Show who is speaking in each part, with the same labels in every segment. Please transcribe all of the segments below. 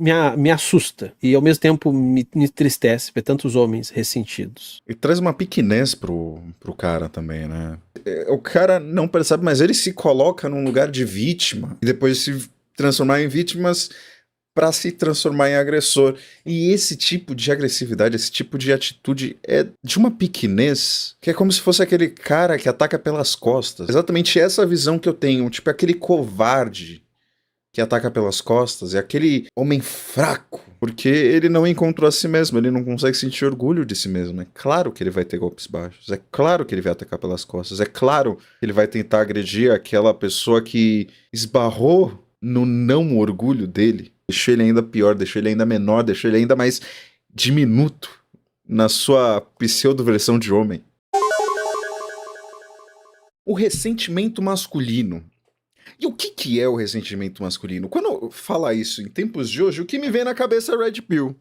Speaker 1: me assusta e ao mesmo tempo me entristece ver tantos homens ressentidos.
Speaker 2: E traz uma pequenez pro cara também, né? O cara não percebe, mas ele se coloca num lugar de vítima e depois se transformar em vítimas para se transformar em agressor. E esse tipo de agressividade, esse tipo de atitude é de uma pequenez que é como se fosse aquele cara que ataca pelas costas. Exatamente essa visão que eu tenho, tipo aquele covarde que ataca pelas costas, é aquele homem fraco, porque ele não encontrou a si mesmo, ele não consegue sentir orgulho de si mesmo. É claro que ele vai ter golpes baixos, é claro que ele vai atacar pelas costas, é claro que ele vai tentar agredir aquela pessoa que esbarrou no não orgulho dele, deixou ele ainda pior, deixou ele ainda menor, deixou ele ainda mais diminuto na sua pseudo-versão de homem. O ressentimento masculino. E o que é o ressentimento masculino? Quando fala isso em tempos de hoje, o que me vem na cabeça é Red Pill.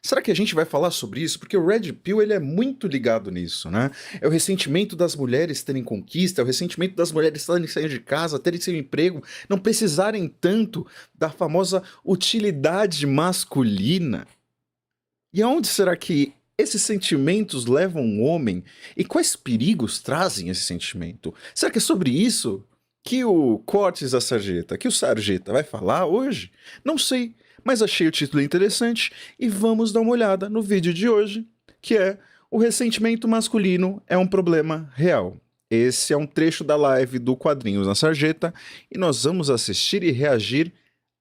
Speaker 2: Será que a gente vai falar sobre isso? Porque o Red Pill ele é muito ligado nisso, né? É o ressentimento das mulheres terem conquista, é o ressentimento das mulheres estarem saindo de casa, terem seu emprego, não precisarem tanto da famosa utilidade masculina. E aonde será que esses sentimentos levam o homem? E quais perigos trazem esse sentimento? Será que é sobre isso que o Cortes da Sarjeta, que o Sarjeta vai falar hoje? Não sei, mas achei o título interessante e vamos dar uma olhada no vídeo de hoje, que é o ressentimento masculino é um problema real. Esse é um trecho da live do Quadrinhos na Sarjeta e nós vamos assistir e reagir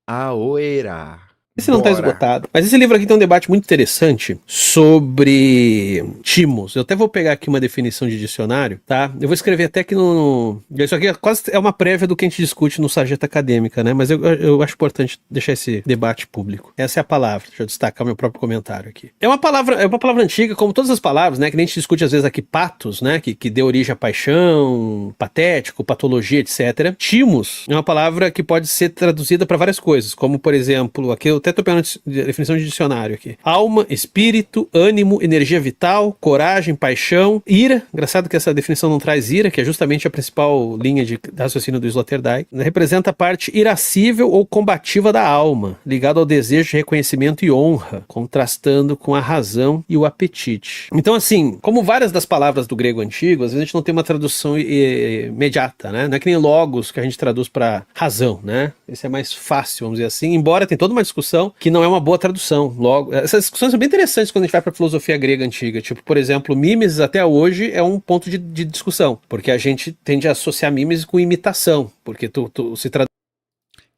Speaker 2: a Oerá.
Speaker 1: Esse não está esgotado. Mas esse livro aqui tem um debate muito interessante sobre timos. Eu até vou pegar aqui uma definição de dicionário, tá? Eu vou escrever até que isso aqui quase é uma prévia do que a gente discute no Sarjeta Acadêmica, né? Mas eu acho importante deixar esse debate público. Essa é a palavra. Deixa eu destacar o meu próprio comentário aqui. É uma palavra antiga, como todas as palavras, né? Que nem a gente discute às vezes aqui patos, né? Que deu origem a paixão, patético, patologia, etc. Timos é uma palavra que pode ser traduzida para várias coisas, como, por exemplo, aqui eu até tô pegando a definição de dicionário aqui. Alma, espírito, ânimo, energia vital, coragem, paixão, ira. Engraçado que essa definição não traz ira, que é justamente a principal linha de raciocínio do Sloterdijk. Representa a parte irascível ou combativa da alma, ligado ao desejo de reconhecimento e honra, contrastando com a razão e o apetite. Então, assim, como várias das palavras do grego antigo, às vezes a gente não tem uma tradução imediata, né? Não é que nem logos que a gente traduz para razão, né? Esse é mais fácil, vamos dizer assim, embora tem toda uma discussão que não é uma boa tradução. Logo, essas discussões são bem interessantes quando a gente vai para a filosofia grega antiga. Tipo, por exemplo, mimesis até hoje é um ponto de discussão, porque a gente tende a associar mimesis com imitação, porque tu se traduz.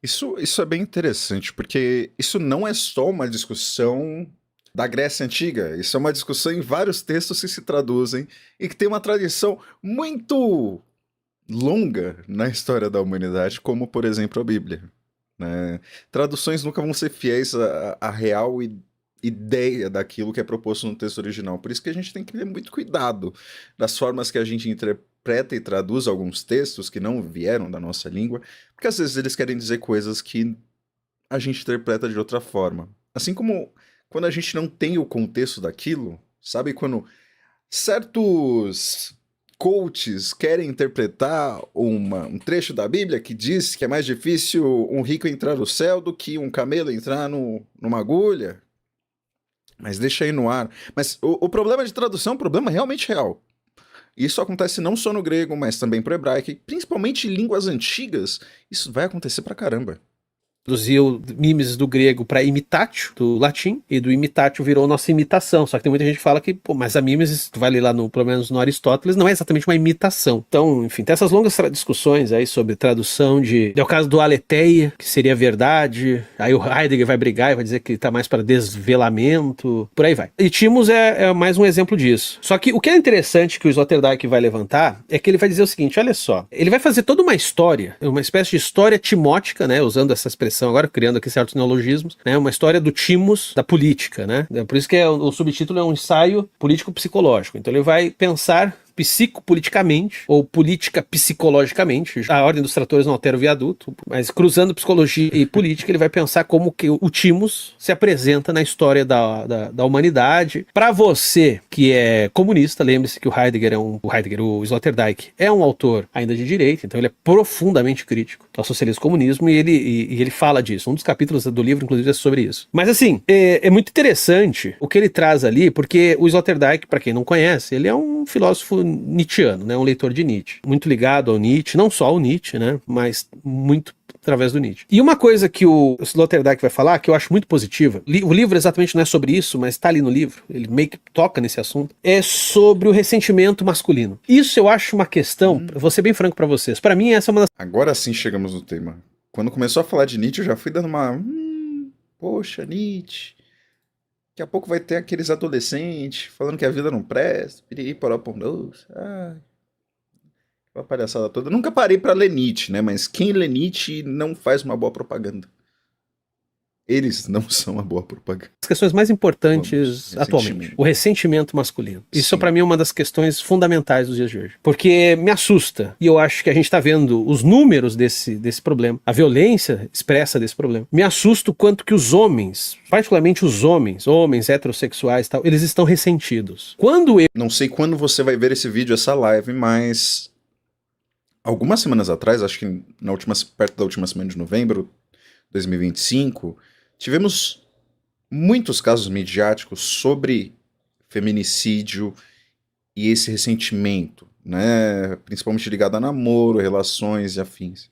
Speaker 2: Isso é bem interessante, porque isso não é só uma discussão da Grécia Antiga, isso é uma discussão em vários textos que se traduzem e que tem uma tradição muito longa na história da humanidade, como, por exemplo, a Bíblia. Né? Traduções nunca vão ser fiéis à real ideia daquilo que é proposto no texto original. Por isso que a gente tem que ter muito cuidado das formas que a gente interpreta e traduz alguns textos que não vieram da nossa língua, porque às vezes eles querem dizer coisas que a gente interpreta de outra forma. Assim como quando a gente não tem o contexto daquilo, sabe? Quando certos coaches querem interpretar um trecho da Bíblia que diz que é mais difícil um rico entrar no céu do que um camelo entrar numa agulha. Mas deixa aí no ar. Mas o problema de tradução é um problema realmente real. Isso acontece não só no grego, mas também pro hebraico. E principalmente em línguas antigas, isso vai acontecer pra caramba.
Speaker 1: Traduziu mimesis do grego para imitatio, do latim, e do imitatio virou nossa imitação. Só que tem muita gente que fala que, pô, mas a mimesis, tu vai ler lá pelo menos no Aristóteles, não é exatamente uma imitação. Então, enfim, tem essas longas discussões aí sobre tradução é o caso do aletheia, que seria verdade, aí o Heidegger vai brigar e vai dizer que tá mais para desvelamento, por aí vai. E Timos é mais um exemplo disso. Só que o que é interessante que o Sloterdijk vai levantar é que ele vai dizer o seguinte, olha só, ele vai fazer toda uma história, uma espécie de história timótica, né, usando essa expressão agora, criando aqui certos neologismos, né, uma história do timos da política, né, por isso que o subtítulo é um ensaio político-psicológico, então ele vai pensar psicopoliticamente, ou política psicologicamente. A ordem dos tratores não altera o viaduto, mas cruzando psicologia e política, ele vai pensar como que o Timos se apresenta na história da humanidade. Para você que é comunista, lembre-se que o Sloterdijk é um autor ainda de direita, então ele é profundamente crítico ao socialismo e comunismo, e ele fala disso. Um dos capítulos do livro, inclusive, é sobre isso. Mas assim, é muito interessante o que ele traz ali, porque o Sloterdijk, para quem não conhece, ele é um filósofo nietzschiano, né, um leitor de Nietzsche, muito ligado ao Nietzsche, não só ao Nietzsche, né, mas muito através do Nietzsche. E uma coisa que o Sloterdijk vai falar, que eu acho muito positiva, o livro exatamente não é sobre isso, mas está ali no livro, ele meio que toca nesse assunto, é sobre o ressentimento masculino. Isso eu acho uma questão, vou ser bem franco para vocês, para mim essa é uma das...
Speaker 2: Agora sim chegamos no tema. Quando começou a falar de Nietzsche, eu já fui dando uma... poxa, Nietzsche... Daqui a pouco vai ter aqueles adolescentes falando que a vida não presta, piriri, poró, pão doce, ai... Uma palhaçada toda. Eu nunca parei pra ler Nietzsche, né? Mas quem lê Nietzsche não faz uma boa propaganda. Eles não são uma boa propaganda.
Speaker 1: As questões mais importantes atualmente. O ressentimento masculino. Isso para mim é uma das questões fundamentais dos dias de hoje. Porque me assusta, e eu acho que a gente tá vendo os números desse problema, a violência expressa desse problema. Me assusta o quanto que os homens, particularmente os homens heterossexuais e tal, eles estão ressentidos.
Speaker 2: Não sei quando você vai ver esse vídeo, essa live, mas... algumas semanas atrás, acho que perto da última semana de novembro de 2025, tivemos muitos casos midiáticos sobre feminicídio e esse ressentimento, né? Principalmente ligado a namoro, relações e afins.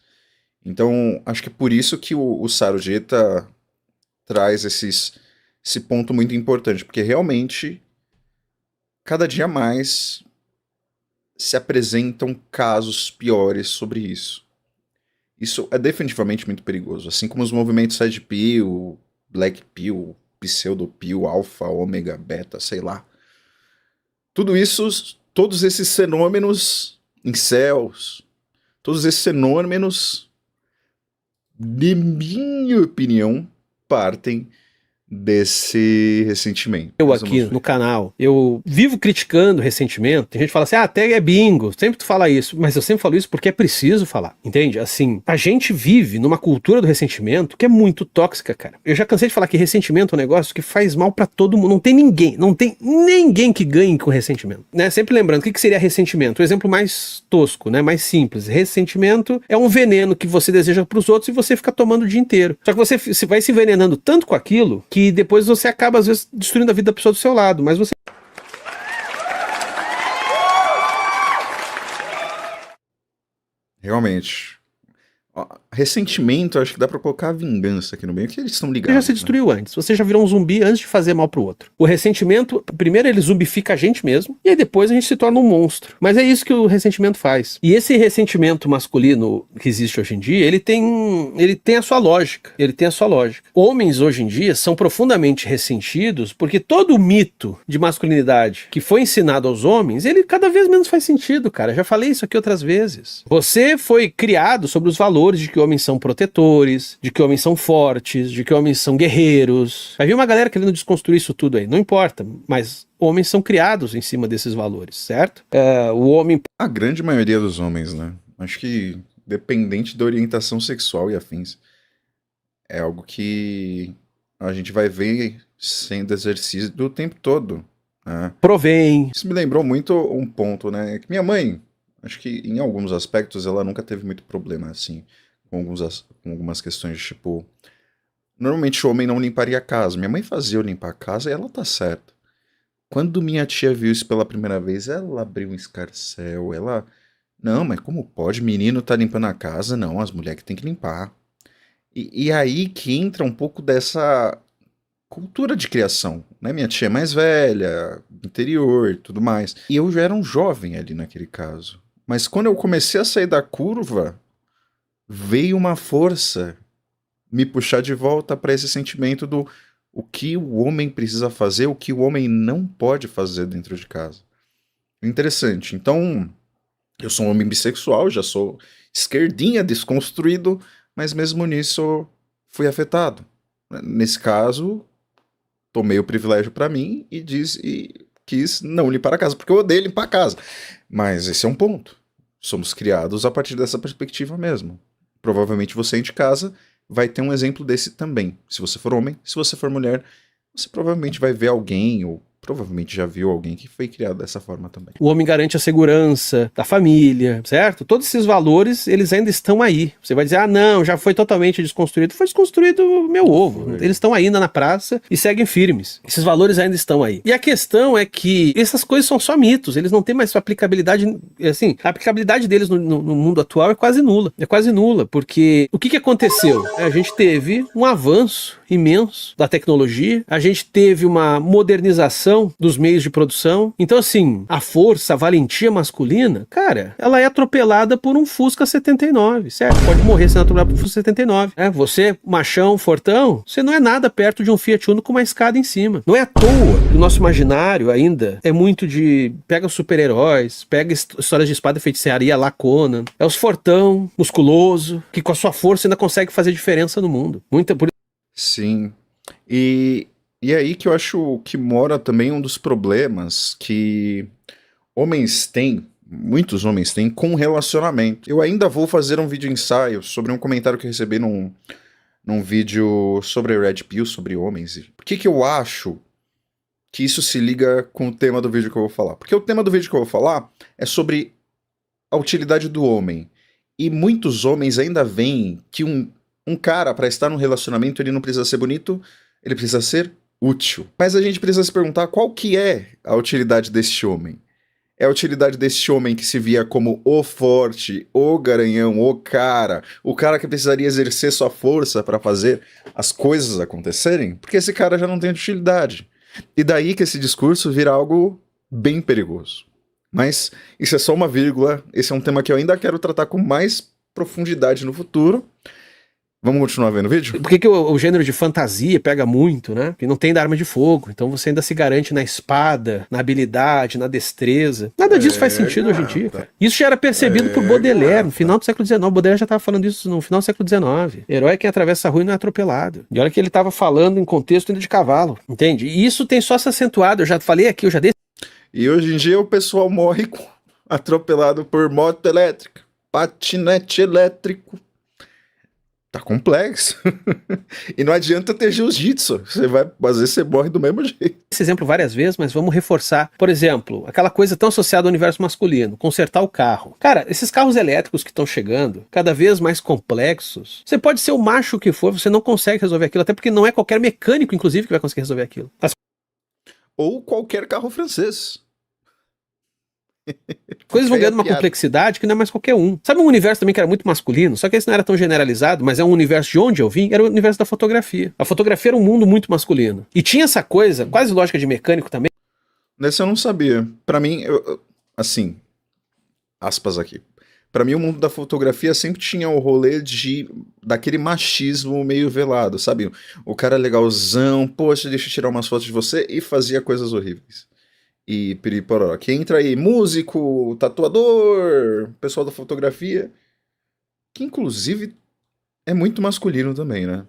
Speaker 2: Então, acho que é por isso que o Sarujeta traz esse ponto muito importante, porque realmente, cada dia mais se apresentam casos piores sobre isso. Isso é definitivamente muito perigoso, assim como os movimentos Red Pill, Black Pill, Pseudo Pill, Alpha, Ômega, Beta, sei lá. Tudo isso, todos esses fenômenos incels, todos esses fenômenos, de minha opinião, partem desse ressentimento.
Speaker 1: Eu aqui no canal, eu vivo criticando ressentimento. Tem gente que fala assim, até é bingo, sempre tu fala isso, mas eu sempre falo isso porque é preciso falar, entende? Assim, a gente vive numa cultura do ressentimento que é muito tóxica, cara. Eu já cansei de falar que ressentimento é um negócio que faz mal pra todo mundo, não tem ninguém que ganhe com ressentimento, né? Sempre lembrando, o que seria ressentimento? O exemplo mais tosco, né? Mais simples. Ressentimento é um veneno que você deseja pros outros e você fica tomando o dia inteiro. Só que você vai se envenenando tanto com aquilo que depois você acaba, às vezes, destruindo a vida da pessoa do seu lado, mas você...
Speaker 2: Realmente. Ressentimento, acho que dá pra colocar a vingança aqui no meio, que eles estão ligados.
Speaker 1: Você já se destruiu antes, você já virou um zumbi antes de fazer mal pro outro. O ressentimento, primeiro ele zumbifica a gente mesmo, e aí depois a gente se torna um monstro. Mas é isso que o ressentimento faz. E esse ressentimento masculino que existe hoje em dia, ele tem a sua lógica. Homens hoje em dia são profundamente ressentidos porque todo o mito de masculinidade que foi ensinado aos homens, ele cada vez menos faz sentido, cara. Já falei isso aqui outras vezes. Você foi criado sobre os valores de que homens são protetores, de que homens são fortes, de que homens são guerreiros. Vai vir uma galera querendo desconstruir isso tudo aí, não importa, mas homens são criados em cima desses valores, certo? O homem...
Speaker 2: A grande maioria dos homens, né? Acho que dependente da orientação sexual e afins, é algo que a gente vai ver sendo exercido o tempo todo, né?
Speaker 1: Provém.
Speaker 2: Isso me lembrou muito um ponto, né? Que minha mãe, acho que em alguns aspectos ela nunca teve muito problema, assim, com algumas questões de tipo... Normalmente o homem não limparia a casa. Minha mãe fazia eu limpar a casa e ela tá certa. Quando minha tia viu isso pela primeira vez, ela abriu um escarcéu, ela... Não, mas como pode? Menino tá limpando a casa? Não, as mulheres que tem que limpar. E aí que entra um pouco dessa cultura de criação, né? Minha tia é mais velha, interior e tudo mais. E eu já era um jovem ali naquele caso. Mas quando eu comecei a sair da curva, veio uma força me puxar de volta para esse sentimento do o que o homem precisa fazer, o que o homem não pode fazer dentro de casa. Interessante. Então, eu sou um homem bissexual, já sou esquerdinha, desconstruído, mas mesmo nisso fui afetado. Nesse caso, tomei o privilégio para mim e quis não limpar a casa, porque eu odeio limpar a casa. Mas esse é um ponto. Somos criados a partir dessa perspectiva mesmo. Provavelmente você de casa vai ter um exemplo desse também. Se você for homem, se você for mulher, você provavelmente vai ver alguém, ou provavelmente já viu alguém que foi criado dessa forma também.
Speaker 1: O homem garante a segurança da família, certo? Todos esses valores, eles ainda estão aí. Você vai dizer, ah, não, já foi totalmente desconstruído. Foi desconstruído meu ovo. Eles estão ainda na praça e seguem firmes. Esses valores ainda estão aí. E a questão é que essas coisas são só mitos. Eles não têm mais aplicabilidade, assim, a aplicabilidade deles no mundo atual é quase nula. É quase nula, porque o que aconteceu? A gente teve um avanço imenso da tecnologia, a gente teve uma modernização dos meios de produção. Então, assim, a força, a valentia masculina, cara, ela é atropelada por um Fusca 79, certo? Pode morrer sendo atropelado por um Fusca 79. Você, machão, fortão, você não é nada perto de um Fiat Uno com uma escada em cima. Não é à toa que o nosso imaginário ainda é muito de pega os super-heróis, pega histórias de espada e feitiçaria lá Conan. É os fortão, musculoso, que com a sua força ainda consegue fazer diferença no mundo.
Speaker 2: Sim. E aí que eu acho que mora também um dos problemas que homens têm, muitos homens têm, com relacionamento. Eu ainda vou fazer um vídeo ensaio sobre um comentário que eu recebi num vídeo sobre Red Pill, sobre homens. Por que eu acho que isso se liga com o tema do vídeo que eu vou falar? Porque o tema do vídeo que eu vou falar é sobre a utilidade do homem. E muitos homens ainda veem que um cara, para estar num relacionamento, ele não precisa ser bonito, ele precisa ser útil. Mas a gente precisa se perguntar qual que é a utilidade deste homem. É a utilidade deste homem que se via como o forte, o garanhão, o cara que precisaria exercer sua força para fazer as coisas acontecerem? Porque esse cara já não tem utilidade. E daí que esse discurso vira algo bem perigoso. Mas isso é só uma vírgula, esse é um tema que eu ainda quero tratar com mais profundidade no futuro. Vamos continuar vendo o vídeo?
Speaker 1: Por que o gênero de fantasia pega muito, né? Porque não tem da arma de fogo, então você ainda se garante na espada, na habilidade, na destreza. Nada disso faz sentido hoje em dia, cara. Isso já era percebido por Baudelaire, no final do século XIX. Baudelaire já estava falando isso no final do século XIX. Herói que atravessa a rua e não é atropelado. E olha que ele estava falando em contexto ainda de cavalo, entende? E isso tem só se acentuado, eu já falei aqui, eu já dei...
Speaker 2: E hoje em dia o pessoal morre atropelado por moto elétrica, patinete elétrico. Tá complexo. E não adianta ter jiu-jitsu. Às vezes você morre do mesmo jeito.
Speaker 1: Esse exemplo várias vezes, mas vamos reforçar. Por exemplo, aquela coisa tão associada ao universo masculino, consertar o carro. Cara, esses carros elétricos que estão chegando, cada vez mais complexos, você pode ser o macho que for, você não consegue resolver aquilo, até porque não é qualquer mecânico, inclusive, que vai conseguir resolver aquilo.
Speaker 2: Ou qualquer carro francês.
Speaker 1: Coisas vão ganhando uma complexidade que não é mais qualquer um. Sabe um universo também que era muito masculino? Só que esse não era tão generalizado, mas é um universo de onde eu vim, era o universo da fotografia. A fotografia era um mundo muito masculino. E tinha essa coisa, quase lógica de mecânico também.
Speaker 2: Nesse eu não sabia. Pra mim, assim, aspas aqui. Pra mim, o mundo da fotografia sempre tinha o rolê daquele machismo meio velado, sabe? O cara legalzão, poxa, deixa eu tirar umas fotos de você, e fazia coisas horríveis. E piriporó, que entra aí músico, tatuador, pessoal da fotografia, que inclusive é muito masculino também, né?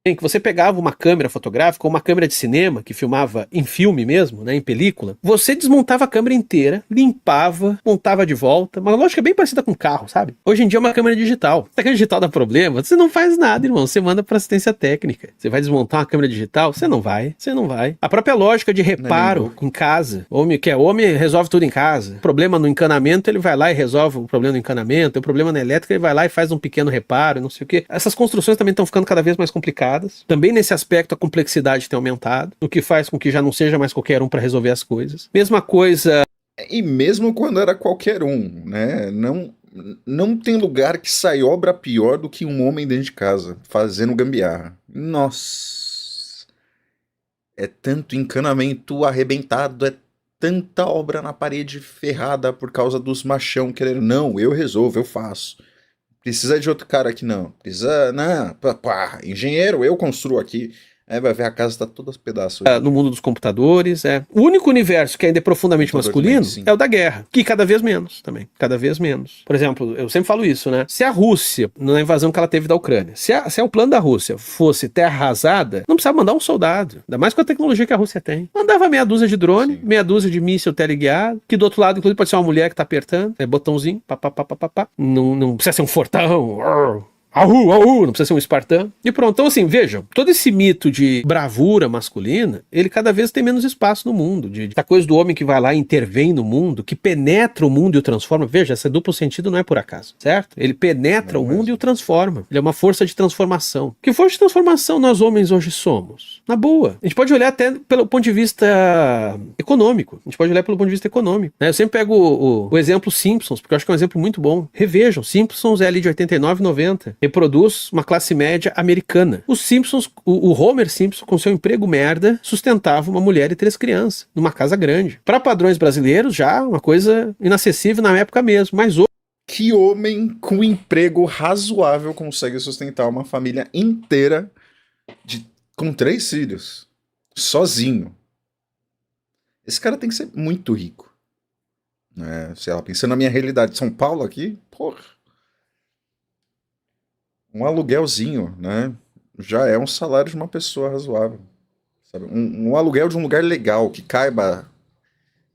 Speaker 1: Que você pegava uma câmera fotográfica ou uma câmera de cinema que filmava em filme mesmo, né, em película, você desmontava a câmera inteira, limpava, montava de volta, uma lógica bem parecida com carro, sabe? Hoje em dia é uma câmera digital. Se a câmera digital dá problema, você não faz nada, irmão, você manda para assistência técnica. Você vai desmontar uma câmera digital? Você não vai. A própria lógica de reparo em casa, homem resolve tudo em casa. Problema no encanamento, ele vai lá e resolve o problema no encanamento, o problema na elétrica, ele vai lá e faz um pequeno reparo, não sei o quê. Essas construções também estão ficando cada vez mais complicadas. Também nesse aspecto a complexidade tem aumentado, o que faz com que já não seja mais qualquer um para resolver as coisas. Mesma coisa...
Speaker 2: E mesmo quando era qualquer um, né? Não tem lugar que sai obra pior do que um homem dentro de casa, fazendo gambiarra. Nossa! É tanto encanamento arrebentado, é tanta obra na parede ferrada por causa dos machão querendo, não, eu resolvo, eu faço. Precisa de outro cara aqui, não. Precisa, não, engenheiro, eu construo aqui. Aí vai ver a casa tá toda aos pedaços.
Speaker 1: No mundo dos computadores, O único universo que ainda é profundamente masculino é o da guerra, que cada vez menos também, cada vez menos. Por exemplo, eu sempre falo isso, né? Se a Rússia, na invasão que ela teve da Ucrânia, se o plano da Rússia fosse terra arrasada, não precisava mandar um soldado, ainda mais com a tecnologia que a Rússia tem. Mandava meia dúzia de drone, meia dúzia de míssil teleguiado, que do outro lado, inclusive, pode ser uma mulher que tá apertando, botãozinho, pá. Não precisa ser um fortão, não precisa ser um espartano. E pronto, então assim, vejam, todo esse mito de bravura masculina, ele cada vez tem menos espaço no mundo, da coisa do homem que vai lá e intervém no mundo, que penetra o mundo e o transforma. Veja, esse duplo sentido não é por acaso, certo? Ele penetra o mundo e o transforma. Ele é uma força de transformação. Que força de transformação nós homens hoje somos? Na boa. A gente pode olhar até pelo ponto de vista econômico. Né? Eu sempre pego o exemplo Simpsons, porque eu acho que é um exemplo muito bom. Revejam, Simpsons é ali de 89, 90. Reproduz uma classe média americana. Os Simpsons, o Homer Simpson, com seu emprego merda, sustentava uma mulher e 3 crianças, numa casa grande. Para padrões brasileiros, já uma coisa inacessível na época mesmo, mas hoje...
Speaker 2: Que homem com emprego razoável consegue sustentar uma família inteira com 3 filhos, sozinho? Esse cara tem que ser muito rico. Sei lá, pensando na minha realidade de São Paulo aqui, porra. Um aluguelzinho, né? Já é um salário de uma pessoa razoável. Sabe? Um aluguel de um lugar legal que caiba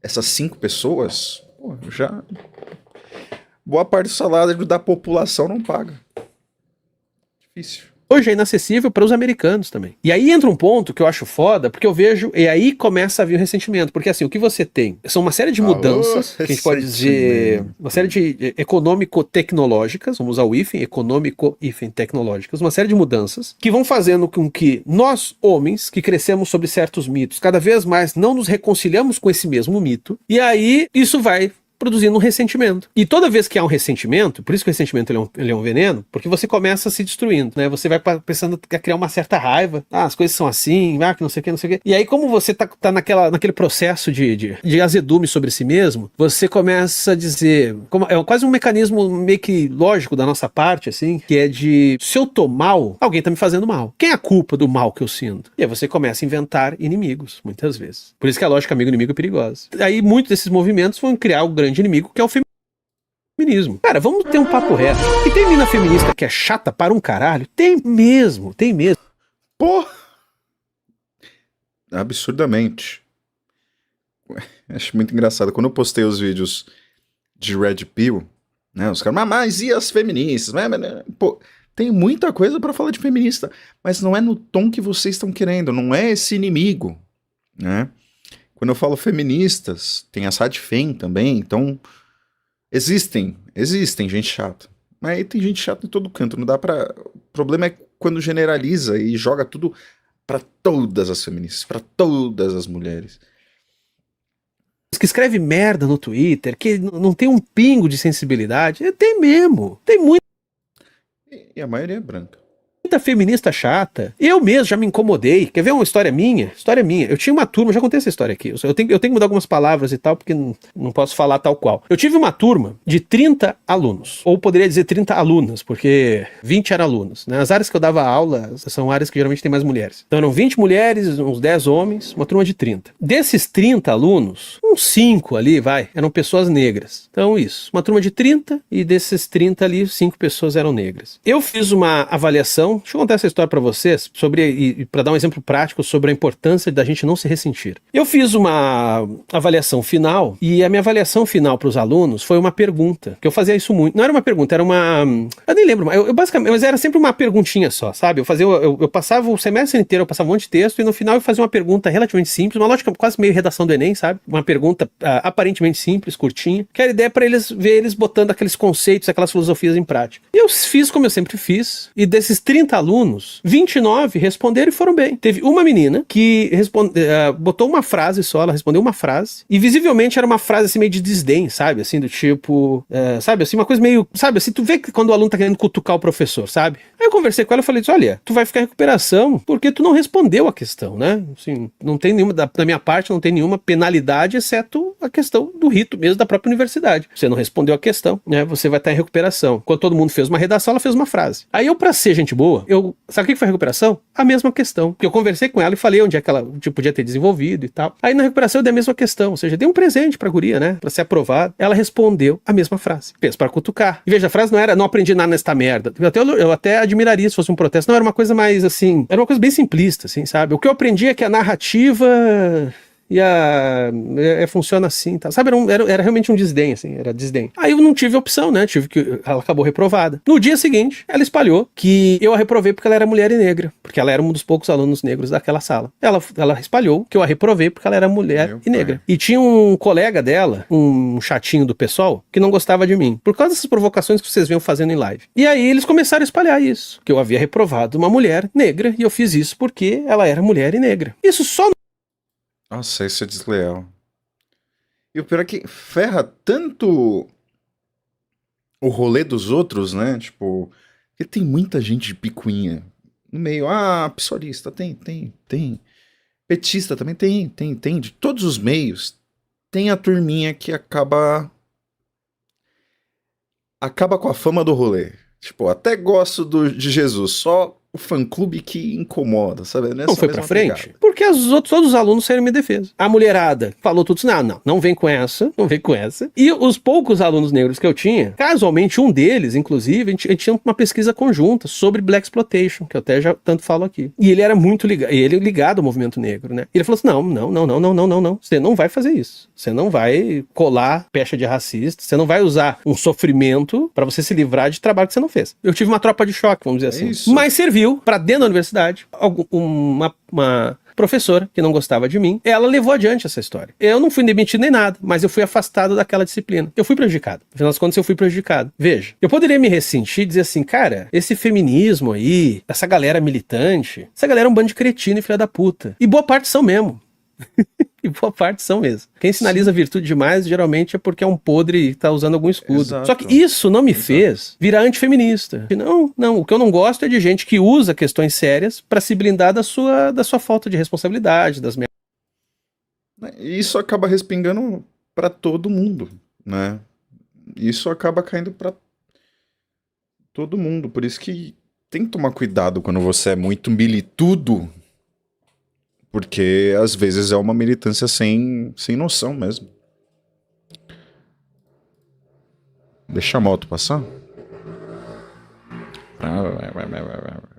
Speaker 2: essas 5 pessoas, pô, já... Boa parte do salário da população não paga. Difícil.
Speaker 1: Hoje é inacessível para os americanos também. E aí entra um ponto que eu acho foda, porque eu vejo, e aí começa a vir o ressentimento, porque assim, o que você tem são uma série de mudanças, que a gente pode dizer, uma série de econômico-tecnológicas, vamos usar o hífen, econômico-tecnológicas, uma série de mudanças que vão fazendo com que nós, homens, que crescemos sobre certos mitos, cada vez mais não nos reconciliamos com esse mesmo mito, e aí isso vai produzindo um ressentimento. E toda vez que há um ressentimento, por isso que o ressentimento ele é um veneno, porque você começa se destruindo, né? Você vai pensando a criar uma certa raiva, as coisas são assim, que não sei o que. E aí, como você tá naquele processo de azedume sobre si mesmo, você começa a dizer, é quase um mecanismo meio que lógico da nossa parte, assim, que é de, se eu tô mal, alguém tá me fazendo mal. Quem é a culpa do mal que eu sinto? E aí você começa a inventar inimigos, muitas vezes. Por isso que a lógica amigo-inimigo é perigosa. Aí muitos desses movimentos vão criar o grande inimigo, que é o feminismo. Cara, vamos ter um papo reto. E tem mina feminista que é chata para um caralho? Tem mesmo.
Speaker 2: Pô! Absurdamente. Acho muito engraçado. Quando eu postei os vídeos de Red Pill, né, os caras, mas e as feministas? Pô, tem muita coisa pra falar de feminista, mas não é no tom que vocês estão querendo, não é esse inimigo, né? Quando eu falo feministas, tem a Sad Fem também, então existem gente chata. Mas aí tem gente chata em todo canto, não dá pra... O problema é quando generaliza e joga tudo pra todas as feministas, pra todas as mulheres.
Speaker 1: Que escreve merda no Twitter, que não tem um pingo de sensibilidade, tem mesmo, tem muito.
Speaker 2: E a maioria é branca.
Speaker 1: Muita feminista chata. Eu mesmo já me incomodei. Quer ver uma história minha? História minha. Eu tinha uma turma, já contei essa história aqui. Eu tenho que mudar algumas palavras e tal, porque não posso falar tal qual. Eu tive uma turma de 30 alunos. Ou poderia dizer 30 alunas, porque 20 eram alunos, né? As áreas que eu dava aula são áreas que geralmente tem mais mulheres. Então eram 20 mulheres, uns 10 homens, uma turma de 30. Desses 30 alunos, uns 5 ali, eram pessoas negras. Então isso, uma turma de 30 e desses 30 ali, 5 pessoas eram negras. Eu fiz uma avaliação. Deixa eu contar essa história para vocês, para dar um exemplo prático sobre a importância da gente não se ressentir. Eu fiz uma avaliação final, e a minha avaliação final para os alunos foi uma pergunta, que eu fazia isso muito. Não era uma pergunta, era uma... Eu nem lembro, eu basicamente, mas era sempre uma perguntinha só, sabe? Eu passava o semestre inteiro, eu passava um monte de texto, e no final eu fazia uma pergunta relativamente simples, uma lógica quase meio redação do Enem, sabe? Uma pergunta aparentemente simples, curtinha, que era a ideia para eles ver eles botando aqueles conceitos, aquelas filosofias em prática. E eu fiz como eu sempre fiz, e desses 30 alunos, 29 responderam e foram bem. Teve uma menina que botou uma frase só, ela respondeu uma frase, e visivelmente era uma frase assim meio de desdém, sabe? Assim, do tipo, sabe? Assim, uma coisa meio, sabe? Assim, tu vê que quando o aluno tá querendo cutucar o professor, sabe? Aí eu conversei com ela e falei, olha, tu vai ficar em recuperação porque tu não respondeu a questão, né? Assim, não tem nenhuma, da minha parte, não tem nenhuma penalidade, exceto a questão do rito mesmo da própria universidade. Você não respondeu a questão, né? Você vai estar em recuperação. Quando todo mundo fez uma redação, ela fez uma frase. Aí eu, pra ser gente boa, recuperou, sabe o que foi a recuperação? A mesma questão. Porque eu conversei com ela e falei onde é que ela podia ter desenvolvido e tal. Aí na recuperação eu dei a mesma questão, ou seja, dei um presente pra guria, né? Pra ser aprovado. Ela respondeu a mesma frase. Pensa pra cutucar. E veja, a frase não aprendi nada nesta merda. Eu até admiraria se fosse um protesto. Não, era uma coisa mais assim, era uma coisa bem simplista, assim, sabe? O que eu aprendi é que a narrativa funciona assim, tá? Sabe, era realmente um desdém, assim, era desdém. Aí eu não tive opção, né? Ela acabou reprovada. No dia seguinte, ela espalhou que eu a reprovei porque ela era mulher e negra, porque ela era um dos poucos alunos negros daquela sala. Ela espalhou que eu a reprovei porque ela era mulher e negra. E tinha um colega dela, um chatinho do pessoal, que não gostava de mim, por causa dessas provocações que vocês vinham fazendo em live. E aí eles começaram a espalhar isso, que eu havia reprovado uma mulher negra, e eu fiz isso porque ela era mulher e negra. Isso só...
Speaker 2: Nossa, isso é desleal. E o pior é que ferra tanto o rolê dos outros, né? Tipo, porque tem muita gente de picuinha no meio. Ah, psorista, tem. Petista também tem. De todos os meios, tem a turminha que acaba com a fama do rolê. Tipo, até gosto de Jesus, só o fã-clube que incomoda, sabe?
Speaker 1: Não foi pra frente, porque todos os alunos saíram em minha defesa. A mulherada falou tudo isso, não vem com essa. E os poucos alunos negros que eu tinha, casualmente um deles, inclusive, a gente tinha uma pesquisa conjunta sobre Blaxploitation, que eu até já tanto falo aqui. E ele era muito ligado ao movimento negro, né? E ele falou assim, não, você não vai fazer isso. Você não vai colar pecha de racista, você não vai usar um sofrimento pra você se livrar de trabalho que você não fez. Eu tive uma tropa de choque, vamos dizer assim.
Speaker 2: Isso.
Speaker 1: Mas serviu para dentro da universidade uma professora que não gostava de mim, ela levou adiante essa história. Eu não fui demitido nem nada, mas eu fui afastado daquela disciplina. Eu fui prejudicado. Afinal das contas, eu fui prejudicado. Veja, eu poderia me ressentir e dizer assim, cara, esse feminismo aí, essa galera militante, essa galera é um bando de cretino e filha da puta. E boa parte são mesmo. E boa parte são mesmo. Quem sinaliza virtude demais, geralmente é porque é um podre e tá usando algum escudo. Exato. Só que isso não me fez virar antifeminista. Não, o que eu não gosto é de gente que usa questões sérias pra se blindar da sua falta de responsabilidade, das merdas.
Speaker 2: Isso acaba respingando pra todo mundo, né? Isso acaba caindo pra todo mundo. Por isso que tem que tomar cuidado quando você é muito militudo. Porque às vezes é uma militância sem noção mesmo. Deixa a moto passar.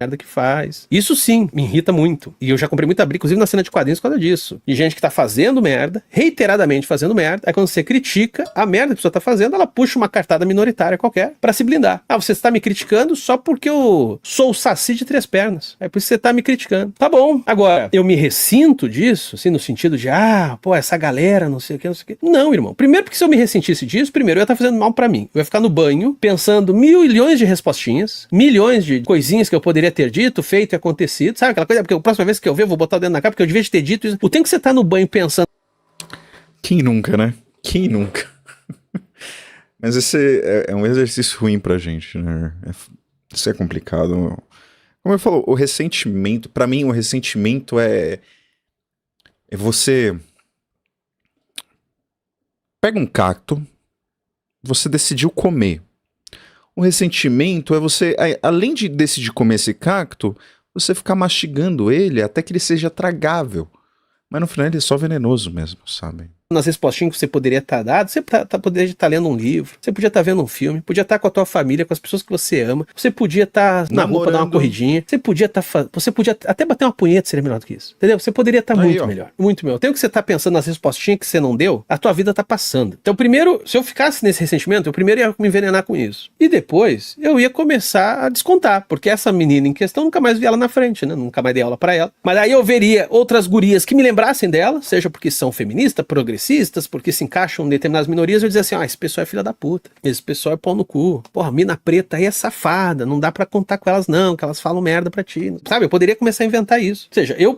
Speaker 1: Merda que faz. Isso sim, me irrita muito. E eu já comprei muita briga, inclusive na cena de quadrinhos, por causa disso. De gente que tá fazendo merda, reiteradamente fazendo merda. Aí quando você critica a merda que a pessoa tá fazendo, ela puxa uma cartada minoritária qualquer pra se blindar. Ah, você está me criticando só porque eu sou o saci de 3 pernas. É por isso que você tá me criticando. Tá bom. Agora, eu me ressinto disso, assim, no sentido de, essa galera, não sei o que. Não, irmão. Primeiro porque se eu me ressentisse disso, primeiro eu ia estar fazendo mal pra mim. Eu ia ficar no banho, pensando milhões de respostinhas, milhões de coisinhas que eu poderia ter dito, feito e acontecido, sabe aquela coisa? Porque a próxima vez que eu ver, eu vou botar o dedo na cara, porque eu devia ter dito isso. O tempo que você tá no banho pensando...
Speaker 2: Quem nunca, né? Quem nunca? Mas esse é um exercício ruim pra gente, né? Isso é complicado. Como eu falo, o ressentimento... Pra mim, o ressentimento é você... Pega um cacto, você decidiu comer. O ressentimento é você, além de decidir comer esse cacto, você ficar mastigando ele até que ele seja tragável. Mas no final ele é só venenoso mesmo, sabe?
Speaker 1: Nas respostinhas que você poderia estar dado, você poderia estar lendo um livro, você podia estar vendo um filme, podia estar com a tua família, com as pessoas que você ama, você podia estar na rua pra dar uma corridinha, você podia até bater uma punheta, seria melhor do que isso, entendeu? Você poderia estar muito melhor, muito melhor. Tem o que você tá pensando nas respostinhas que você não deu, a tua vida tá passando. Então primeiro, se eu ficasse nesse ressentimento, eu primeiro ia me envenenar com isso. E depois, eu ia começar a descontar, porque essa menina em questão, nunca mais vi ela na frente, né? Nunca mais dei aula pra ela. Mas aí eu veria outras gurias que me lembrassem dela, seja porque são feministas, progressistas, porque se encaixam em determinadas minorias, eu dizia assim, esse pessoal é filha da puta, esse pessoal é pau no cu, porra, mina preta aí é safada, não dá pra contar com elas não, que elas falam merda pra ti, sabe, eu poderia começar a inventar isso, ou seja, eu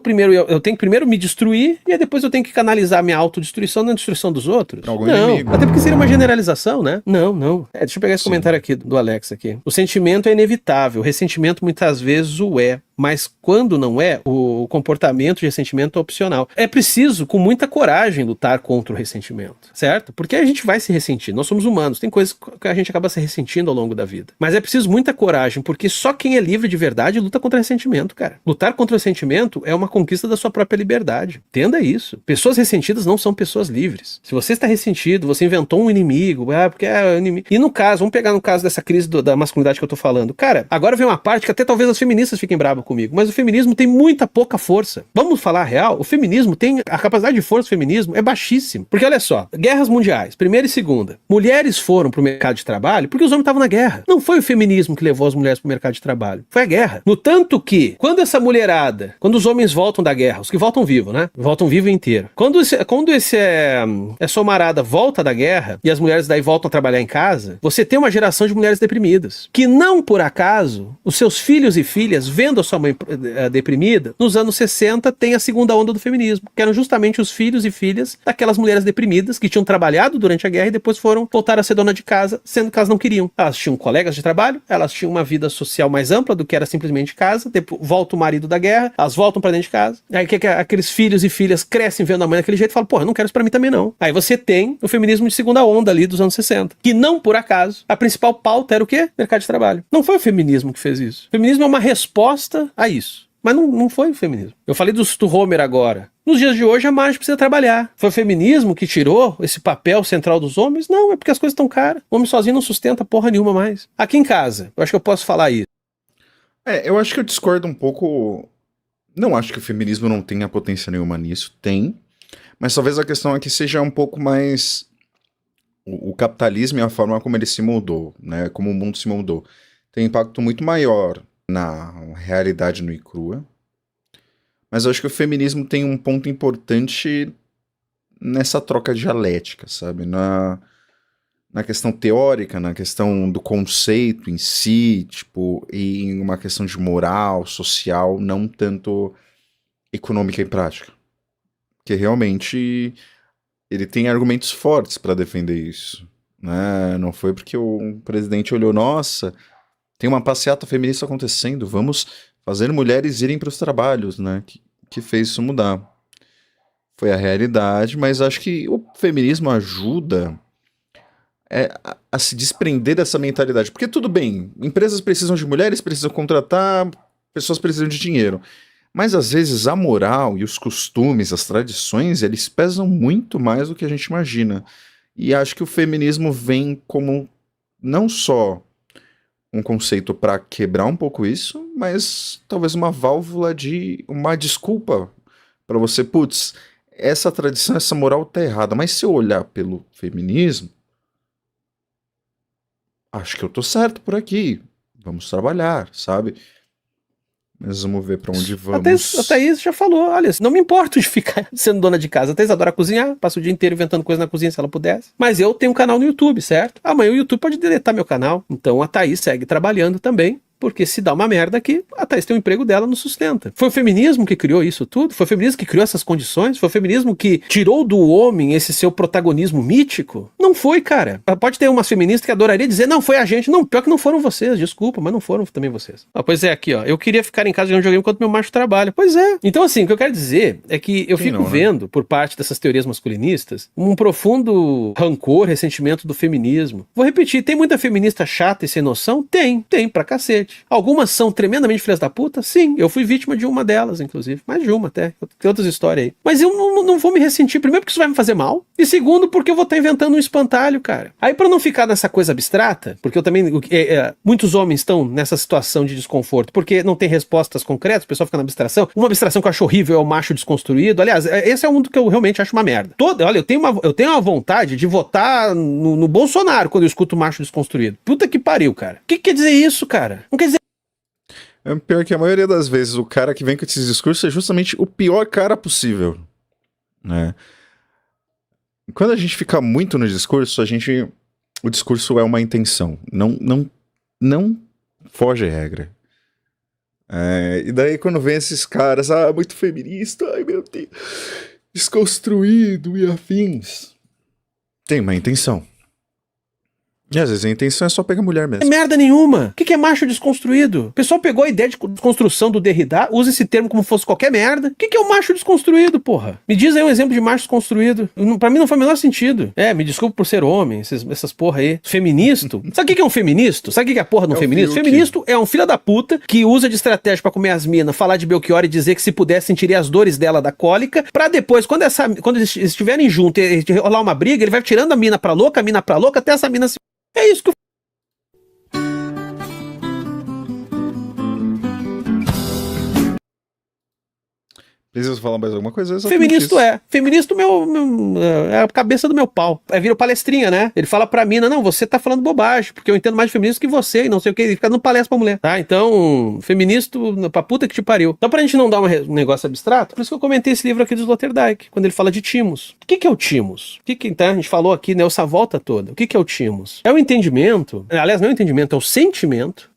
Speaker 1: tenho que primeiro me destruir, e aí depois eu tenho que canalizar minha autodestruição na destruição dos outros, inimigo. Até porque seria uma generalização, né, não, deixa eu pegar esse comentário aqui do Alex aqui, o sentimento é inevitável, o ressentimento muitas vezes o é, Mas quando não é, o comportamento de ressentimento é opcional. É preciso, com muita coragem, lutar contra o ressentimento, certo? Porque a gente vai se ressentir, nós somos humanos, tem coisas que a gente acaba se ressentindo ao longo da vida. Mas é preciso muita coragem, porque só quem é livre de verdade luta contra ressentimento, cara. Lutar contra o ressentimento é uma conquista da sua própria liberdade. Entenda isso. Pessoas ressentidas não são pessoas livres. Se você está ressentido, você inventou um inimigo, porque é inimigo. E no caso, vamos pegar no caso dessa crise da masculinidade que eu tô falando. Cara, agora vem uma parte que até talvez as feministas fiquem bravas comigo, mas o feminismo tem muita pouca força. Vamos falar a real? O feminismo tem, a capacidade de força do feminismo é baixíssima. Porque olha só, guerras mundiais, primeira e segunda. Mulheres foram pro mercado de trabalho porque os homens estavam na guerra. Não foi o feminismo que levou as mulheres pro mercado de trabalho. Foi a guerra. No tanto que, quando essa mulherada, quando os homens voltam da guerra, os que voltam vivo, né? Voltam vivo inteiro. Quando essa homarada volta da guerra e as mulheres daí voltam a trabalhar em casa, você tem uma geração de mulheres deprimidas. Que não por acaso, os seus filhos e filhas, vendo a sua mãe deprimida, nos anos 60 tem a segunda onda do feminismo, que eram justamente os filhos e filhas daquelas mulheres deprimidas que tinham trabalhado durante a guerra e depois voltaram a ser dona de casa, sendo que elas não queriam. Elas tinham colegas de trabalho, elas tinham uma vida social mais ampla do que era simplesmente casa, depois volta o marido da guerra, elas voltam pra dentro de casa, aí aqueles filhos e filhas crescem vendo a mãe daquele jeito e falam, porra, eu não quero isso pra mim também não. Aí você tem o feminismo de segunda onda ali dos anos 60, que não por acaso, a principal pauta era o quê? Mercado de trabalho. Não foi o feminismo que fez isso. O feminismo é uma resposta a isso. Mas não foi o feminismo. Eu falei do Homer agora. Nos dias de hoje, a margem precisa trabalhar. Foi o feminismo que tirou esse papel central dos homens? Não, é porque as coisas estão caras. O homem sozinho não sustenta porra nenhuma mais. Aqui em casa, eu acho que eu posso falar isso.
Speaker 2: Eu acho que eu discordo um pouco. Não acho que o feminismo não tenha potência nenhuma nisso. Tem. Mas talvez a questão é que seja um pouco mais o capitalismo e a forma como ele se moldou, né? Como o mundo se moldou. Tem impacto muito maior na realidade nua e crua. Mas eu acho que o feminismo tem um ponto importante nessa troca dialética, sabe? Na questão teórica, na questão do conceito em si, tipo, e em uma questão de moral, social, não tanto econômica e prática. Porque realmente ele tem argumentos fortes para defender isso, né? Não foi porque o presidente olhou, nossa, tem uma passeata feminista acontecendo, vamos fazer mulheres irem para os trabalhos, né? Que fez isso mudar. Foi a realidade, mas acho que o feminismo ajuda a se desprender dessa mentalidade. Porque tudo bem, empresas precisam de mulheres, precisam contratar, pessoas precisam de dinheiro. Mas às vezes a moral e os costumes, as tradições, eles pesam muito mais do que a gente imagina. E acho que o feminismo vem como não só um conceito para quebrar um pouco isso, mas talvez uma válvula de uma desculpa para você, putz, essa tradição, essa moral tá errada, mas se eu olhar pelo feminismo, acho que eu tô certo por aqui, vamos trabalhar, sabe? Mas vamos ver pra onde vamos.
Speaker 1: A Thaís já falou, olha, não me importo de ficar sendo dona de casa. A Thaís adora cozinhar, passa o dia inteiro inventando coisa na cozinha se ela pudesse. Mas eu tenho um canal no YouTube, certo? Amanhã o YouTube pode deletar meu canal. Então a Thaís segue trabalhando também. Porque se dá uma merda aqui, a Thaís tem o emprego dela, não sustenta. Foi o feminismo que criou isso tudo? Foi o feminismo que criou essas condições? Foi o feminismo que tirou do homem esse seu protagonismo mítico? Não foi, cara. Pode ter umas feministas que adoraria dizer, não, foi a gente. Não, pior que não foram vocês, desculpa, mas não foram também vocês. Pois é, aqui, ó. Eu queria ficar em casa jogando videogame enquanto meu macho trabalha. Pois é. Então, assim, o que eu quero dizer é que eu fico vendo, por parte dessas teorias masculinistas, um profundo rancor, ressentimento do feminismo. Vou repetir, tem muita feminista chata e sem noção? Tem pra cacete. Algumas são tremendamente filhas da puta? Sim, eu fui vítima de uma delas, inclusive. Mais de uma até. Tem outras histórias aí. Mas eu não vou me ressentir. Primeiro porque isso vai me fazer mal. E segundo porque eu vou estar inventando um espantalho, cara. Aí pra não ficar nessa coisa abstrata, porque eu também... muitos homens estão nessa situação de desconforto, porque não tem respostas concretas, o pessoal fica na abstração. Uma abstração que eu acho horrível é o macho desconstruído. Aliás, esse é um que eu realmente acho uma merda. Olha, eu tenho uma vontade de votar no Bolsonaro quando eu escuto o macho desconstruído. Puta que pariu, cara. O que quer dizer isso, cara? Não quer dizer...
Speaker 2: É pior que a maioria das vezes o cara que vem com esses discursos é justamente o pior cara possível, né? Quando a gente fica muito no discurso, o discurso é uma intenção, não foge à regra. E daí quando vem esses caras, muito feminista, ai meu Deus, desconstruído e afins, tem uma intenção. E às vezes a intenção é só pegar mulher mesmo.
Speaker 1: É merda nenhuma. O que é macho desconstruído? O pessoal pegou a ideia de desconstrução do Derrida, usa esse termo como fosse qualquer merda. O que é o macho desconstruído, porra? Me diz aí um exemplo de macho desconstruído. Pra mim não faz o menor sentido. Me desculpa por ser homem, essas porra aí. Feministo? Sabe o que é um feministo? Sabe o que é a porra de um feministo? Feministo é um filho da puta que usa de estratégia pra comer as minas, falar de Belchior e dizer que se pudesse sentiria as dores dela da cólica, pra depois, quando eles estiverem juntos e rolar uma briga, ele vai tirando a mina pra louca, até essa mina se... É isso que o
Speaker 2: Precisa falar mais alguma coisa?
Speaker 1: feministo isso. Feministo é a cabeça do meu pau. Vira palestrinha, né? Ele fala pra mina, não, você tá falando bobagem, porque eu entendo mais de feminismo que você, e não sei o que, ele fica dando palestra pra mulher, tá? Então, feministo, pra puta que te pariu. Então, pra gente não dar um negócio abstrato, por isso que eu comentei esse livro aqui do Sloterdijk, quando ele fala de timos. O que é o timos? Então, a gente falou aqui, né, essa volta toda. O que é o timos? É o entendimento, aliás, não é o entendimento, é o sentimento,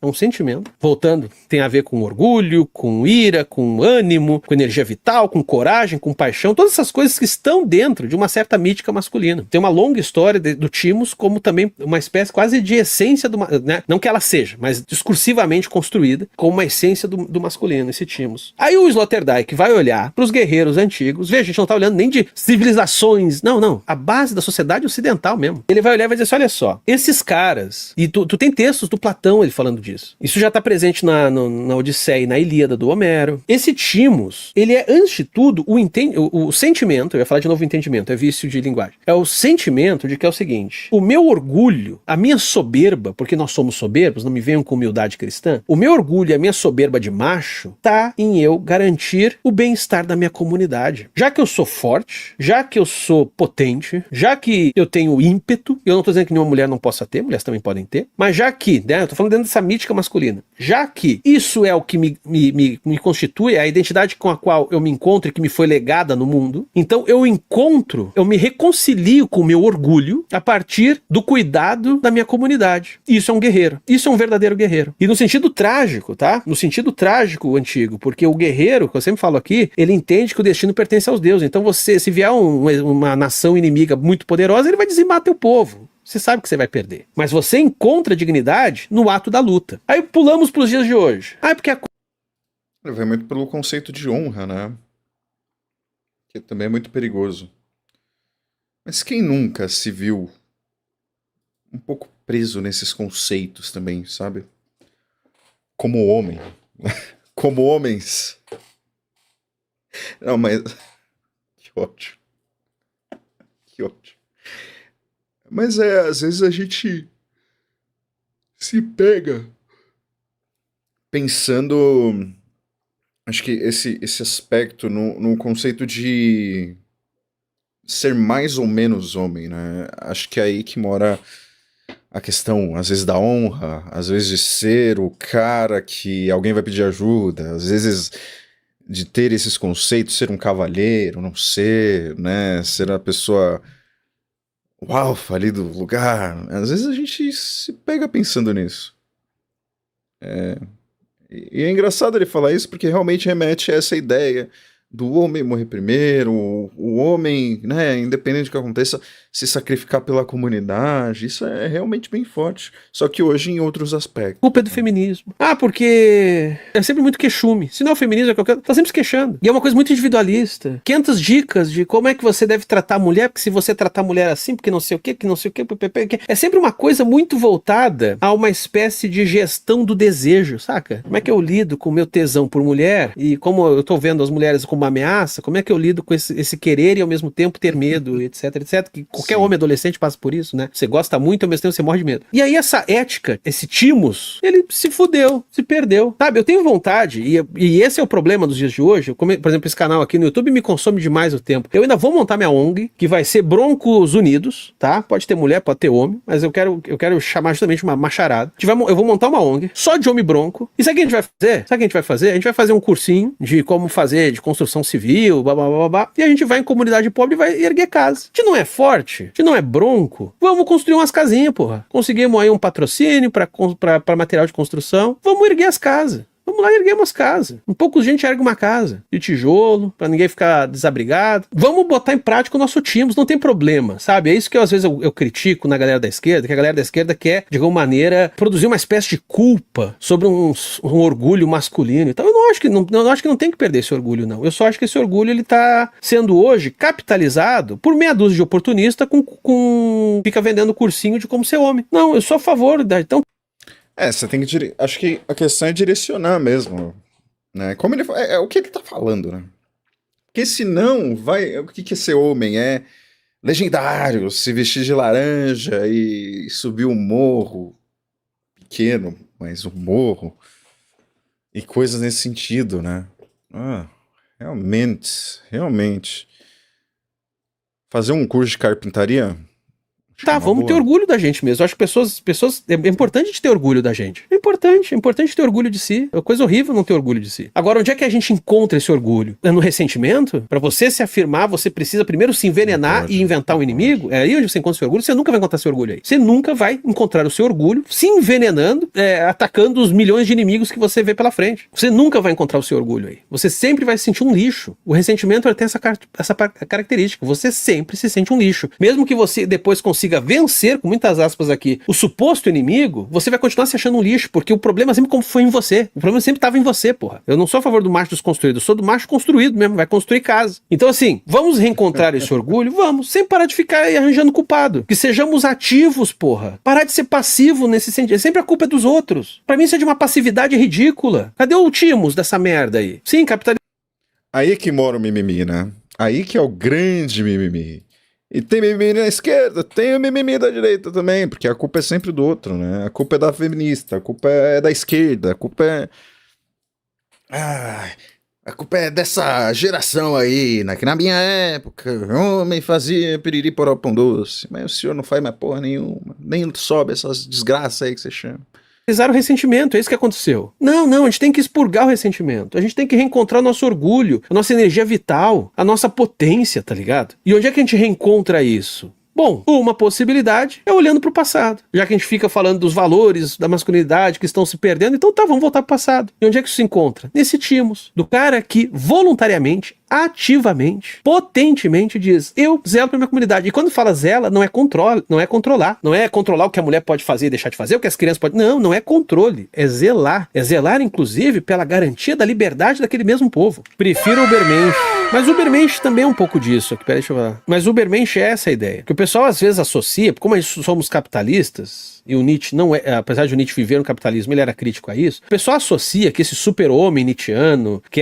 Speaker 1: voltando, tem a ver com orgulho, com ira, com ânimo, com energia vital, com coragem, com paixão, todas essas coisas que estão dentro de uma certa mítica masculina. Tem uma longa história do timos como também uma espécie quase de essência do, né? Não que ela seja, mas discursivamente construída como uma essência do masculino, esse timos. Aí o Sloterdijk vai olhar para os guerreiros antigos, veja, a gente não está olhando nem de civilizações, não, a base da sociedade ocidental mesmo. Ele vai olhar e vai dizer assim, olha só, esses caras, e tu tem textos do Platão ele falando disso, isso já está presente na Odisseia e na Ilíada do Homero. Esse timos, ele é antes de tudo, o sentimento, eu ia falar de novo entendimento, é vício de linguagem, é o sentimento de que é o seguinte, o meu orgulho, a minha soberba, porque nós somos soberbos, não me venham com humildade cristã, o meu orgulho e a minha soberba de macho tá em eu garantir o bem-estar da minha comunidade. Já que eu sou forte, já que eu sou potente, já que eu tenho ímpeto, eu não tô dizendo que nenhuma mulher não possa ter, mulheres também podem ter, mas já que, né, eu tô falando dentro dessa mítica masculina, já que isso é o que me constitui, a identidade com a qual eu me encontro e que me foi legada no mundo, então eu me reconcilio com o meu orgulho a partir do cuidado da minha comunidade. Isso é um guerreiro. Isso é um verdadeiro guerreiro. E no sentido trágico, tá? No sentido trágico antigo, porque o guerreiro, que eu sempre falo aqui, ele entende que o destino pertence aos deuses. Então se vier uma nação inimiga muito poderosa, ele vai dizimar teu povo. Você sabe que você vai perder. Mas você encontra dignidade no ato da luta. Aí pulamos pros dias de hoje. Porque
Speaker 2: vai muito pelo conceito de honra, né? Que também é muito perigoso. Mas quem nunca se viu um pouco preso nesses conceitos também, sabe? Como homem. Como homens. Não, mas... Que ótimo. Que ótimo. Mas às vezes a gente se pega pensando... Acho que esse aspecto no conceito de ser mais ou menos homem, né? Acho que é aí que mora a questão, às vezes, da honra, às vezes de ser o cara que alguém vai pedir ajuda, às vezes de ter esses conceitos, ser um cavalheiro, não ser, né? Ser a pessoa, o alfa ali do lugar. Às vezes a gente se pega pensando nisso. E é engraçado ele falar isso porque realmente remete a essa ideia do homem morrer primeiro, o homem, né, independente do que aconteça, se sacrificar pela comunidade. Isso é realmente bem forte. Só que hoje em outros aspectos.
Speaker 1: Culpa é do feminismo. Porque é sempre muito queixume. Se não é o feminismo, é qualquer... tá sempre se queixando. E é uma coisa muito individualista. 500 dicas de como é que você deve tratar a mulher, porque se você tratar a mulher assim, porque não sei o que, que não sei o que, é sempre uma coisa muito voltada a uma espécie de gestão do desejo, saca? Como é que eu lido com o meu tesão por mulher e como eu tô vendo as mulheres como uma ameaça, como é que eu lido com esse querer e ao mesmo tempo ter medo, etc, etc. Que qualquer homem adolescente passa por isso, né? Você gosta muito e ao mesmo tempo você morre de medo. E aí essa ética, esse timos, ele se fudeu, se perdeu. Sabe, eu tenho vontade, e esse é o problema dos dias de hoje, por exemplo, esse canal aqui no YouTube me consome demais o tempo. Eu ainda vou montar minha ONG, que vai ser Broncos Unidos, tá? Pode ter mulher, pode ter homem, mas eu quero chamar justamente uma macharada. Eu vou montar uma ONG só de homem bronco. E sabe o que a gente vai fazer? Sabe o que a gente vai fazer? A gente vai fazer um cursinho de como fazer, de construção civil, blá, blá, blá, blá, e a gente vai em comunidade pobre e vai erguer casa. A gente não é forte, a gente não é bronco, vamos construir umas casinhas, porra. Conseguimos aí um patrocínio pra material de construção, vamos erguer as casas. Vamos lá erguer umas casas. Um pouco de gente ergue uma casa de tijolo, pra ninguém ficar desabrigado. Vamos botar em prática o nosso Timos, não tem problema, sabe? É isso que às vezes eu critico na galera da esquerda, que a galera da esquerda quer, de alguma maneira, produzir uma espécie de culpa sobre um orgulho masculino. Então eu não acho que não tem que perder esse orgulho, não. Eu só acho que esse orgulho, ele tá sendo hoje capitalizado por meia dúzia de oportunista fica vendendo cursinho de como ser homem. Não, eu sou a favor da... Então,
Speaker 2: Você tem que... Acho que a questão é direcionar mesmo, né? Como ele... É o que ele tá falando, né? Porque senão vai... O que é ser homem? É legendário, se vestir de laranja e subir um morro pequeno, mas um morro e coisas nesse sentido, né? Realmente. Fazer um curso de carpintaria?
Speaker 1: tá, vamos ter orgulho da gente mesmo. Eu acho que pessoas. É importante a gente ter orgulho da gente. É importante ter orgulho de si. É uma coisa horrível não ter orgulho de si. Agora, onde é que a gente encontra esse orgulho? É no ressentimento? Pra você se afirmar, você precisa primeiro se envenenar e inventar um inimigo? É aí onde você encontra seu orgulho? Você nunca vai encontrar seu orgulho aí. Você nunca vai encontrar o seu orgulho se envenenando, atacando os milhões de inimigos que você vê pela frente. Você nunca vai encontrar o seu orgulho aí. Você sempre vai se sentir um lixo. O ressentimento tem essa característica. Você sempre se sente um lixo. Mesmo que você depois consiga vencer, com muitas aspas aqui, o suposto inimigo, você vai continuar se achando um lixo, porque o problema sempre foi em você. O problema sempre estava em você, porra. Eu não sou a favor do macho desconstruído, eu sou do macho construído mesmo, vai construir casa. Então assim, vamos reencontrar esse orgulho? Vamos, sem parar de ficar aí arranjando culpado. Que sejamos ativos, porra. Parar de ser passivo nesse sentido. Sempre a culpa é dos outros. Pra mim isso é de uma passividade ridícula. Cadê o Timos dessa merda aí? Sim, capitalismo.
Speaker 2: Aí que mora o mimimi, né? Aí que é o grande mimimi. E tem mimimi na esquerda, tem o mimimi da direita também, porque a culpa é sempre do outro, né? A culpa é da feminista, a culpa é da esquerda, a culpa é... a culpa é dessa geração aí, né? Que na minha época, homem fazia piriri poró pão doce, mas o senhor não faz mais porra nenhuma, nem sobe essas desgraças aí que você chama.
Speaker 1: O ressentimento, é isso que aconteceu. Não, a gente tem que expurgar o ressentimento. A gente tem que reencontrar o nosso orgulho, a nossa energia vital, a nossa potência, tá ligado? E onde é que a gente reencontra isso? Bom, uma possibilidade é olhando pro passado. Já que a gente fica falando dos valores da masculinidade que estão se perdendo, então tá, vamos voltar pro passado. E onde é que isso se encontra? Nesse Timos, do cara que voluntariamente, ativamente, potentemente diz: eu zelo pra minha comunidade. E quando fala zela, não é controle, não é controlar. Não é controlar o que a mulher pode fazer e deixar de fazer, o que as crianças podem... Não é controle. É zelar. É zelar, inclusive, pela garantia da liberdade daquele mesmo povo. Prefiro o Ubermensch. Mas o Ubermensch também é um pouco disso. Aqui, peraí, deixa eu falar. Mas o Ubermensch é essa a ideia. Que o pessoal às vezes associa, como nós somos capitalistas, e o Nietzsche não é, apesar de o Nietzsche viver no capitalismo, ele era crítico a isso, o pessoal associa que esse super-homem nietzschiano, que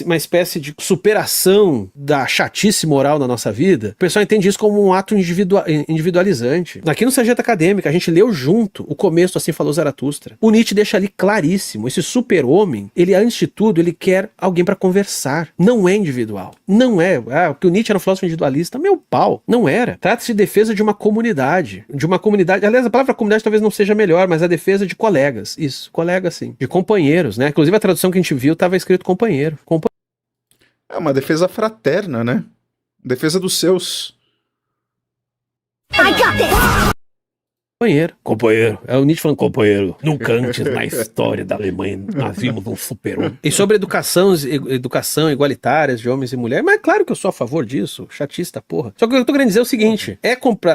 Speaker 1: uma espécie de superação da chatice moral na nossa vida, o pessoal entende isso como um ato individualizante. Aqui no Sarjeta Acadêmica, a gente leu junto o começo, assim falou Zaratustra. O Nietzsche deixa ali claríssimo, esse super-homem, ele antes de tudo, ele quer alguém para conversar. Não é individual. Não é. Porque o Nietzsche era um filósofo individualista. Meu pau. Não era. Trata-se de defesa de uma comunidade. Aliás, a palavra comunidade talvez não seja melhor, mas a defesa de colegas. Isso, colegas sim. De companheiros, né? Inclusive a tradução que a gente viu estava escrito companheiro.
Speaker 2: É uma defesa fraterna, né? Defesa dos seus.
Speaker 1: I got it! Companheiro. É o Nietzsche falando companheiro. Nunca antes na história da Alemanha nós vimos um super-homem. E sobre educação igualitária de homens e mulheres, mas é claro que eu sou a favor disso, chatista, porra. Só que o que eu tô querendo dizer é o seguinte,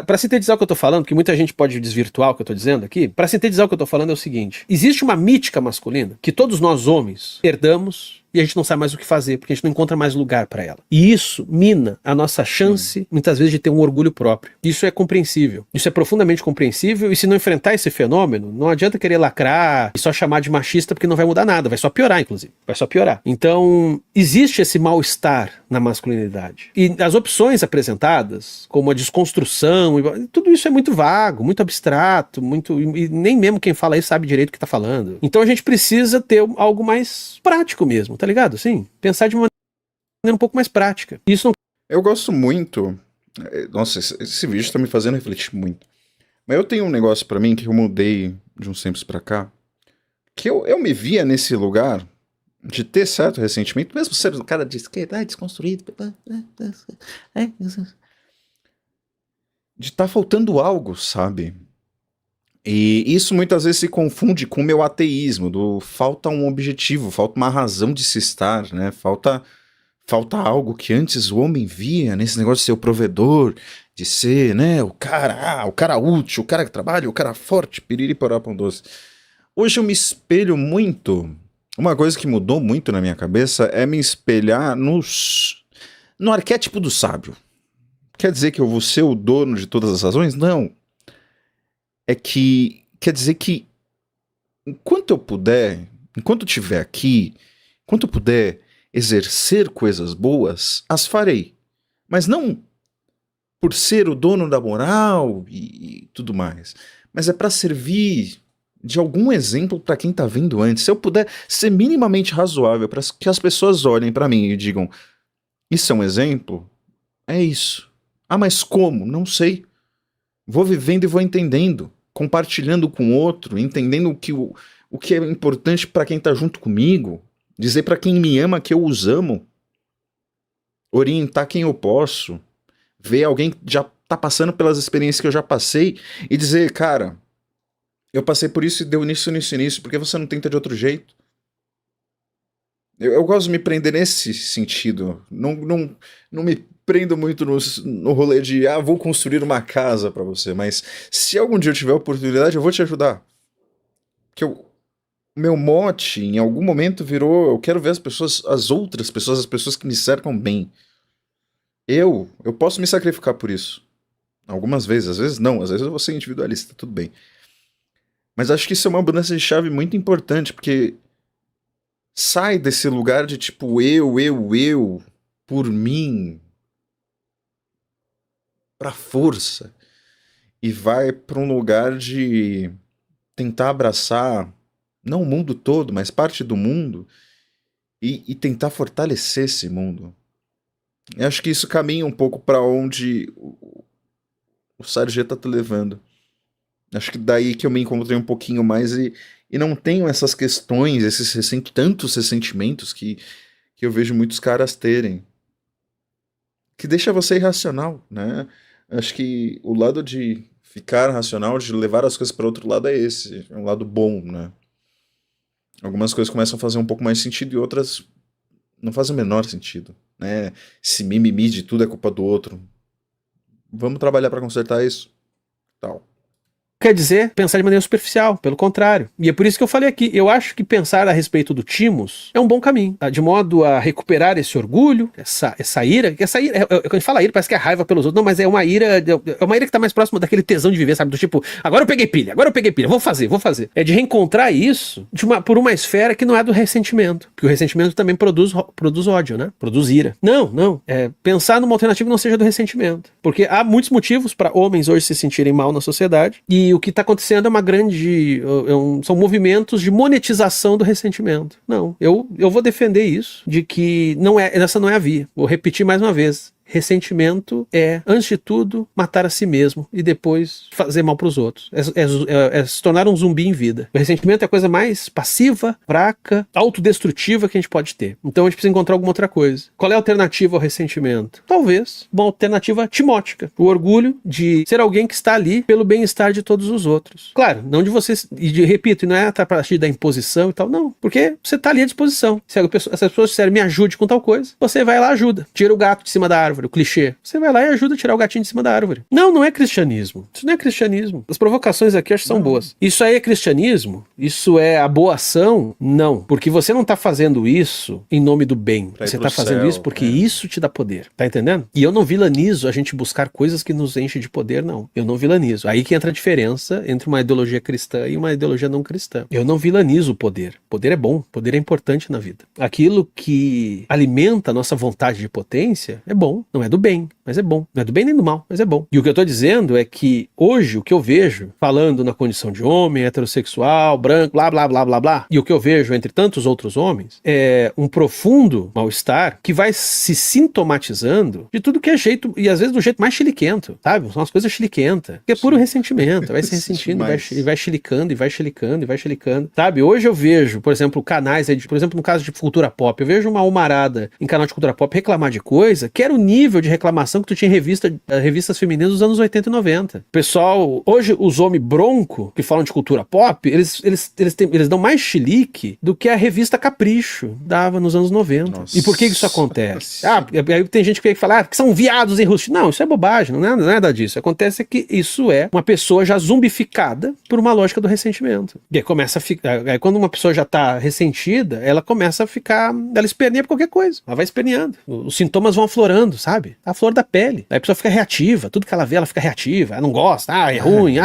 Speaker 1: pra sintetizar o que eu tô falando, que muita gente pode desvirtuar o que eu tô dizendo aqui, pra sintetizar o que eu tô falando é o seguinte, existe uma mítica masculina que todos nós homens herdamos e a gente não sabe mais o que fazer, porque a gente não encontra mais lugar para ela. E isso mina a nossa chance, muitas vezes, de ter um orgulho próprio. Isso é compreensível. Isso é profundamente compreensível, e se não enfrentar esse fenômeno, não adianta querer lacrar e só chamar de machista, porque não vai mudar nada, vai só piorar, inclusive. Vai só piorar. Então, existe esse mal-estar na masculinidade. E as opções apresentadas, como a desconstrução, tudo isso é muito vago, muito abstrato, e nem mesmo quem fala isso sabe direito o que tá falando. Então a gente precisa ter algo mais prático mesmo, tá ligado? Sim, pensar de uma maneira um pouco mais prática. Isso não...
Speaker 2: Eu gosto muito... Nossa, esse vídeo tá me fazendo refletir muito. Mas eu tenho um negócio pra mim que eu mudei de uns tempos pra cá, que eu me via nesse lugar de ter certo ressentimento, mesmo ser um cara de esquerda, desconstruído, de tá faltando algo, sabe? E isso muitas vezes se confunde com o meu ateísmo, falta um objetivo, falta uma razão de se estar, né? Falta algo que antes o homem via nesse negócio de ser o provedor, de ser, né, o cara útil, o cara que trabalha, o cara forte, piriri porá pão doce. Hoje eu me espelho muito, uma coisa que mudou muito na minha cabeça é me espelhar no arquétipo do sábio. Quer dizer que eu vou ser o dono de todas as razões? Não. Quer dizer que enquanto eu estiver aqui, enquanto eu puder exercer coisas boas, as farei. Mas não por ser o dono da moral e tudo mais. Mas é para servir de algum exemplo para quem tá vindo antes. Se eu puder ser minimamente razoável para que as pessoas olhem para mim e digam, isso é um exemplo? É isso. Ah, mas como? Não sei. Vou vivendo e vou entendendo, compartilhando com o outro, entendendo o que é importante para quem tá junto comigo, dizer para quem me ama que eu os amo, orientar quem eu posso, ver alguém que já tá passando pelas experiências que eu já passei e dizer, cara, eu passei por isso e deu nisso, por que você não tenta de outro jeito? Eu gosto de me prender nesse sentido. Não me prendo muito no rolê de, vou construir uma casa pra você, mas se algum dia eu tiver a oportunidade, eu vou te ajudar. Porque o meu mote, em algum momento, virou, eu quero ver as pessoas, as pessoas que me cercam bem. Eu posso me sacrificar por isso. Algumas vezes, às vezes não, às vezes eu vou ser individualista, tudo bem. Mas acho que isso é uma mudança de chave muito importante, porque sai desse lugar de tipo, eu, por mim, pra força, e vai pra um lugar de tentar abraçar, não o mundo todo, mas parte do mundo, e tentar fortalecer esse mundo. Eu acho que isso caminha um pouco pra onde o Sarjeta tá levando. Acho que daí que eu me encontrei um pouquinho mais e não tenho essas questões, tantos ressentimentos que eu vejo muitos caras terem. Que deixa você irracional, né? Acho que o lado de ficar racional, de levar as coisas para outro lado é esse. É um lado bom, né? Algumas coisas começam a fazer um pouco mais sentido e outras não fazem o menor sentido, né? Esse mimimi de tudo é culpa do outro. Vamos trabalhar para consertar isso. Tal.
Speaker 1: Quer dizer, pensar de maneira superficial, pelo contrário. E é por isso que eu falei aqui, eu acho que pensar a respeito do Timos é um bom caminho, tá? De modo a recuperar esse orgulho, essa ira, quando a gente fala ira, parece que é raiva pelos outros, não, mas é uma ira que tá mais próxima daquele tesão de viver, sabe? Do tipo, agora eu peguei pilha, vou fazer. É de reencontrar isso por uma esfera que não é do ressentimento, porque o ressentimento também produz ódio, né? Produz ira. Não, pensar numa alternativa que não seja do ressentimento, porque há muitos motivos para homens hoje se sentirem mal na sociedade, e o que está acontecendo é uma grande... são movimentos de monetização do ressentimento. Não, eu vou defender isso, de que essa não é a via. Vou repetir mais uma vez. Ressentimento é, antes de tudo, matar a si mesmo e depois fazer mal para os outros. É se tornar um zumbi em vida. O ressentimento é a coisa mais passiva, fraca, autodestrutiva que a gente pode ter. Então a gente precisa encontrar alguma outra coisa. Qual é a alternativa ao ressentimento? Talvez uma alternativa timótica. O orgulho de ser alguém que está ali pelo bem-estar de todos os outros. Claro, não de vocês, repito, não é a partir da imposição e tal, não. Porque você está ali à disposição. Se as pessoas disserem, me ajude com tal coisa, você vai lá e ajuda. Tira o gato de cima da árvore. O clichê. Você vai lá e ajuda a tirar o gatinho de cima da árvore. Não é cristianismo. Isso não é cristianismo. As provocações aqui acho que são boas. Isso aí é cristianismo? Isso é a boa ação? Não. Porque você não tá fazendo isso em nome do bem. Você tá fazendo isso porque isso te dá poder. Tá entendendo? E eu não vilanizo a gente buscar coisas que nos enchem de poder, não. Eu não vilanizo. Aí que entra a diferença entre uma ideologia cristã e uma ideologia não cristã. Eu não vilanizo o poder. Poder é bom. Poder é importante na vida. Aquilo que alimenta a nossa vontade de potência é bom. Não é do bem, mas é bom. Não é do bem nem do mal, mas é bom. E o que eu tô dizendo é que hoje o que eu vejo, falando na condição de homem, heterossexual, branco, blá, blá, blá, blá, blá, e o que eu vejo entre tantos outros homens, é um profundo mal-estar que vai se sintomatizando de tudo que é jeito, e às vezes do jeito mais chiliquento, sabe? São as coisas chiliquentas. Que é puro ressentimento. Vai se ressentindo e vai chilicando, sabe? Hoje eu vejo, por exemplo, canais, por exemplo, no caso de cultura pop, eu vejo uma almarada em canal de cultura pop reclamar de coisa que era o nível de reclamação que tu tinha em revistas femininas dos anos 80 e 90. Pessoal, hoje os homens bronco, que falam de cultura pop, eles dão mais chilique do que a revista Capricho dava nos anos 90.
Speaker 2: Nossa.
Speaker 1: E por que isso acontece? Aí tem gente que fala que são viados enrustidos. Não, isso é bobagem, não é nada disso. Acontece que isso é uma pessoa já zumbificada por uma lógica do ressentimento. E aí começa a ficar... Aí quando uma pessoa já tá ressentida, ela começa a ficar... Ela esperneia por qualquer coisa. Ela vai esperneando. Os sintomas vão aflorando, sabe? A flor da pele. Aí a pessoa fica reativa. Tudo que ela vê, ela fica reativa. Ela não gosta. É ruim.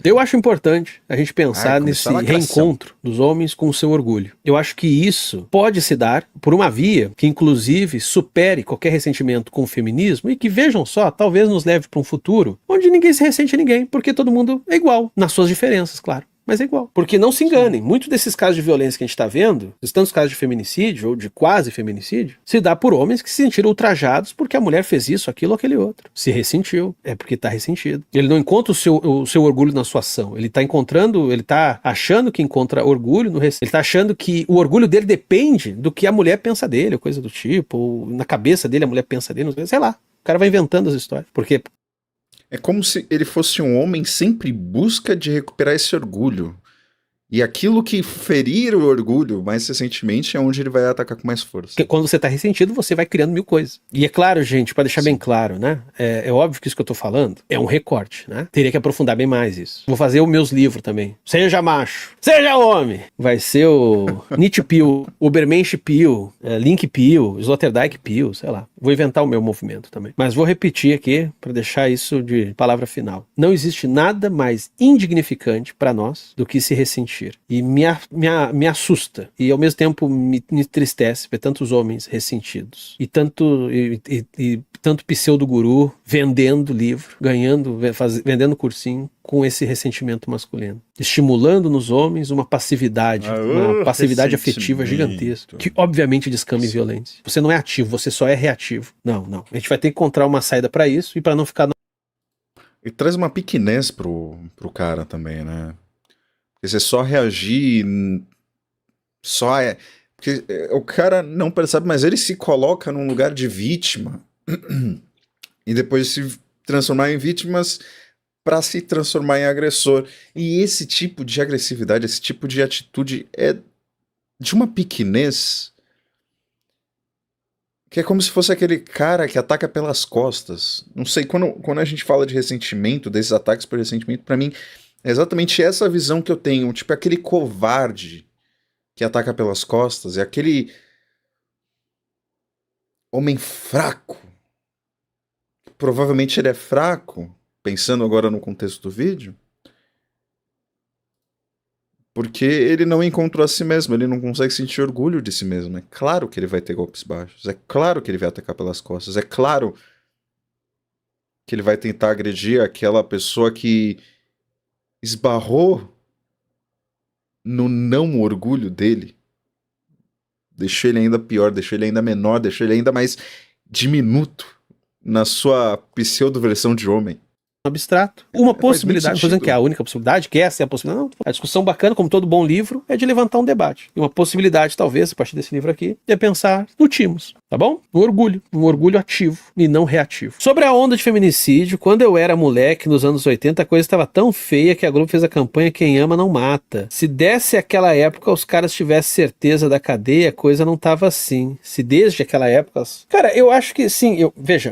Speaker 1: Eu acho importante a gente pensar nesse reencontro dos homens com o seu orgulho. Eu acho que isso pode se dar por uma via que, inclusive, supere qualquer ressentimento com o feminismo e que, vejam só, talvez nos leve para um futuro onde ninguém se ressente a ninguém, porque todo mundo é igual, nas suas diferenças, claro. Mas é igual. Porque não se enganem, muitos desses casos de violência que a gente está vendo, tantos casos de feminicídio ou de quase feminicídio, se dá por homens que se sentiram ultrajados porque a mulher fez isso, aquilo ou aquele outro. Se ressentiu, é porque está ressentido. Ele não encontra o seu orgulho na sua ação. Ele está achando que encontra orgulho no ressentimento. Ele está achando que o orgulho dele depende do que a mulher pensa dele, ou coisa do tipo, ou na cabeça dele a mulher pensa dele, sei lá. O cara vai inventando as histórias. Porque
Speaker 2: é como se ele fosse um homem sempre em busca de recuperar esse orgulho. E aquilo que ferir o orgulho mais recentemente é onde ele vai atacar com mais força.
Speaker 1: Porque quando você tá ressentido, você vai criando mil coisas. E é claro, gente, para deixar bem claro, né? É óbvio que isso que eu tô falando é um recorte, né? Teria que aprofundar bem mais isso. Vou fazer os meus livros também. Seja macho, seja homem. Vai ser o Nietzsche Peel, Ubermensch Peel, Link Peel, Sloterdijk Peel, sei lá. Vou inventar o meu movimento também. Mas vou repetir aqui para deixar isso de palavra final. Não existe nada mais indignificante para nós do que se ressentir. E me assusta. E ao mesmo tempo me entristece ver tantos homens ressentidos. E tanto pseudo-guru vendendo livro, vendendo cursinho com esse ressentimento masculino. Estimulando nos homens uma passividade afetiva gigantesca. Que obviamente descamba em violência. Você não é ativo, você só é reativo. Não. A gente vai ter que encontrar uma saída para isso e para não ficar...
Speaker 2: E traz uma pequenez pro cara também, né? Porque você só reagir... Porque o cara não percebe, mas ele se coloca num lugar de vítima e depois se transformar em vítimas para se transformar em agressor. E esse tipo de agressividade, esse tipo de atitude é de uma pequenez que é como se fosse aquele cara que ataca pelas costas. Não sei, quando a gente fala de ressentimento, desses ataques por ressentimento, para mim é exatamente essa visão que eu tenho. Tipo, aquele covarde que ataca pelas costas, é aquele homem fraco. Provavelmente ele é fraco, pensando agora no contexto do vídeo, porque ele não encontrou a si mesmo, ele não consegue sentir orgulho de si mesmo. É claro que ele vai ter golpes baixos, é claro que ele vai atacar pelas costas, é claro que ele vai tentar agredir aquela pessoa que esbarrou no não orgulho dele, deixou ele ainda pior, deixou ele ainda menor, deixou ele ainda mais diminuto na sua pseudo-versão de homem.
Speaker 1: Abstrato. Uma possibilidade, estou dizendo que é a única possibilidade, que essa é a possibilidade. Não, a discussão bacana, como todo bom livro, é de levantar um debate. E uma possibilidade, talvez, a partir desse livro aqui, é pensar no timos, tá bom? Um orgulho ativo e não reativo. Sobre a onda de feminicídio, quando eu era moleque, nos anos 80, a coisa estava tão feia que a Globo fez a campanha Quem Ama Não Mata. Se desse aquela época, os caras tivessem certeza da cadeia, a coisa não tava assim. Se desde aquela época... Cara, eu acho que sim,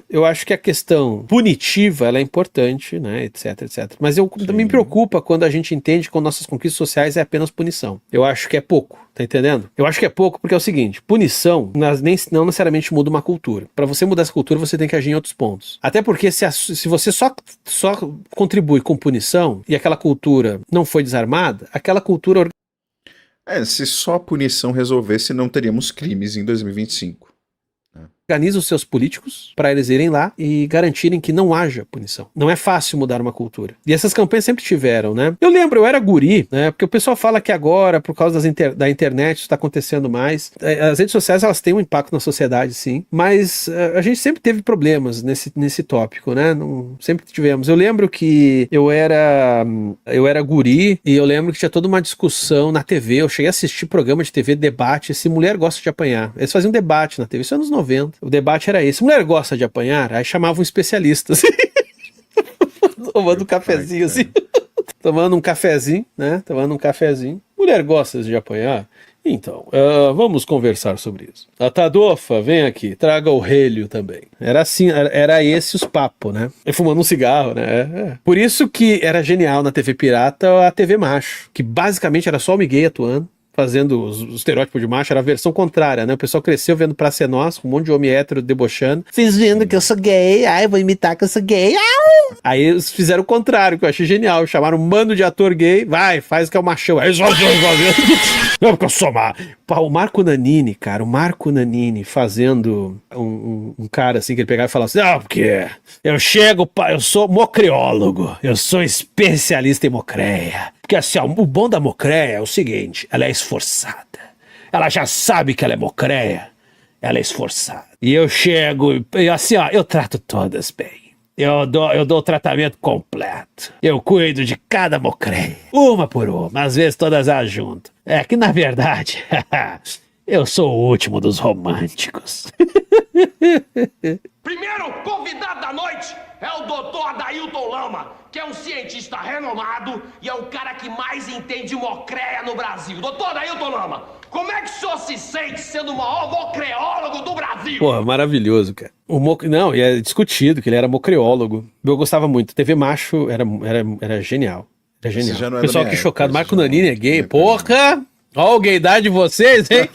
Speaker 1: eu acho que a questão punitiva, ela é importante, né, etc. Mas me preocupa quando a gente entende que com nossas conquistas sociais é apenas punição. Eu acho que é pouco, tá entendendo? Eu acho que é pouco porque é o seguinte, punição não necessariamente muda uma cultura. Para você mudar essa cultura, você tem que agir em outros pontos. Até porque se você só contribui com punição e aquela cultura não foi desarmada, aquela cultura...
Speaker 2: se só a punição resolvesse, não teríamos crimes em 2025.
Speaker 1: Organiza os seus políticos para eles irem lá e garantirem que não haja punição. Não é fácil mudar uma cultura. E essas campanhas sempre tiveram, né? Eu lembro, eu era guri, né? Porque o pessoal fala que agora, por causa da internet, isso está acontecendo mais. As redes sociais, elas têm um impacto na sociedade, sim. Mas a gente sempre teve problemas nesse tópico, né? Sempre tivemos. Eu lembro que eu era guri e eu lembro que tinha toda uma discussão na TV. Eu cheguei a assistir programa de TV, debate, se mulher gosta de apanhar. Eles faziam debate na TV, isso é anos 90. conta. O debate era esse. Mulher gosta de apanhar? Aí chamava um especialista, assim. Tomando um cafezinho, assim. Tomando um cafezinho, né? Tomando um cafezinho. Mulher gosta de apanhar? Então, vamos conversar sobre isso. A Tadofa, vem aqui, traga o relho também. Era assim, era esse os papos, né? E fumando um cigarro, né? Por isso que era genial na TV pirata a TV macho, que basicamente era só o Miguel atuando, fazendo os estereótipos de macho, era a versão contrária, né? O pessoal cresceu vendo Pra Ser Nós, com um monte de homem hétero debochando. Vocês vendo que eu sou gay, ai, vou imitar que eu sou gay, au! Aí eles fizeram o contrário, que eu achei genial. Chamaram um mano de ator gay, vai, faz que é o machão. Aí não, porque eu sou o Marco Nanini, cara, o Marco Nanini fazendo um cara assim, que ele pegava e falava assim, porque eu sou mocreólogo, eu sou especialista em mocreia. Porque assim, ó, o bom da mocreia é o seguinte, ela é esforçada. Ela já sabe que ela é mocreia, ela é esforçada. E eu chego, e assim, ó, eu trato todas bem. Eu dou o tratamento completo. Eu cuido de cada mocreia. Uma por uma, às vezes todas as junto. É que, na verdade, eu sou o último dos românticos.
Speaker 3: Primeiro convidado da noite é o Dr. Adailton Lama, que é um cientista renomado e é o cara que mais entende mocreia no Brasil. Dr. Adailton Lama, como é que o senhor se sente sendo o maior mocreólogo do Brasil?
Speaker 1: Porra, maravilhoso, cara. Não, e é discutido que ele era mocreólogo. Eu gostava muito. TV macho era genial. Era genial.
Speaker 2: Já não
Speaker 1: O
Speaker 2: é
Speaker 1: pessoal
Speaker 2: da
Speaker 1: aqui
Speaker 2: minha
Speaker 1: chocado.
Speaker 2: época,
Speaker 1: Marco
Speaker 2: já
Speaker 1: Nanini
Speaker 2: não-
Speaker 1: é gay.
Speaker 2: não é
Speaker 1: Porra! Ó, a gaydade de vocês, hein?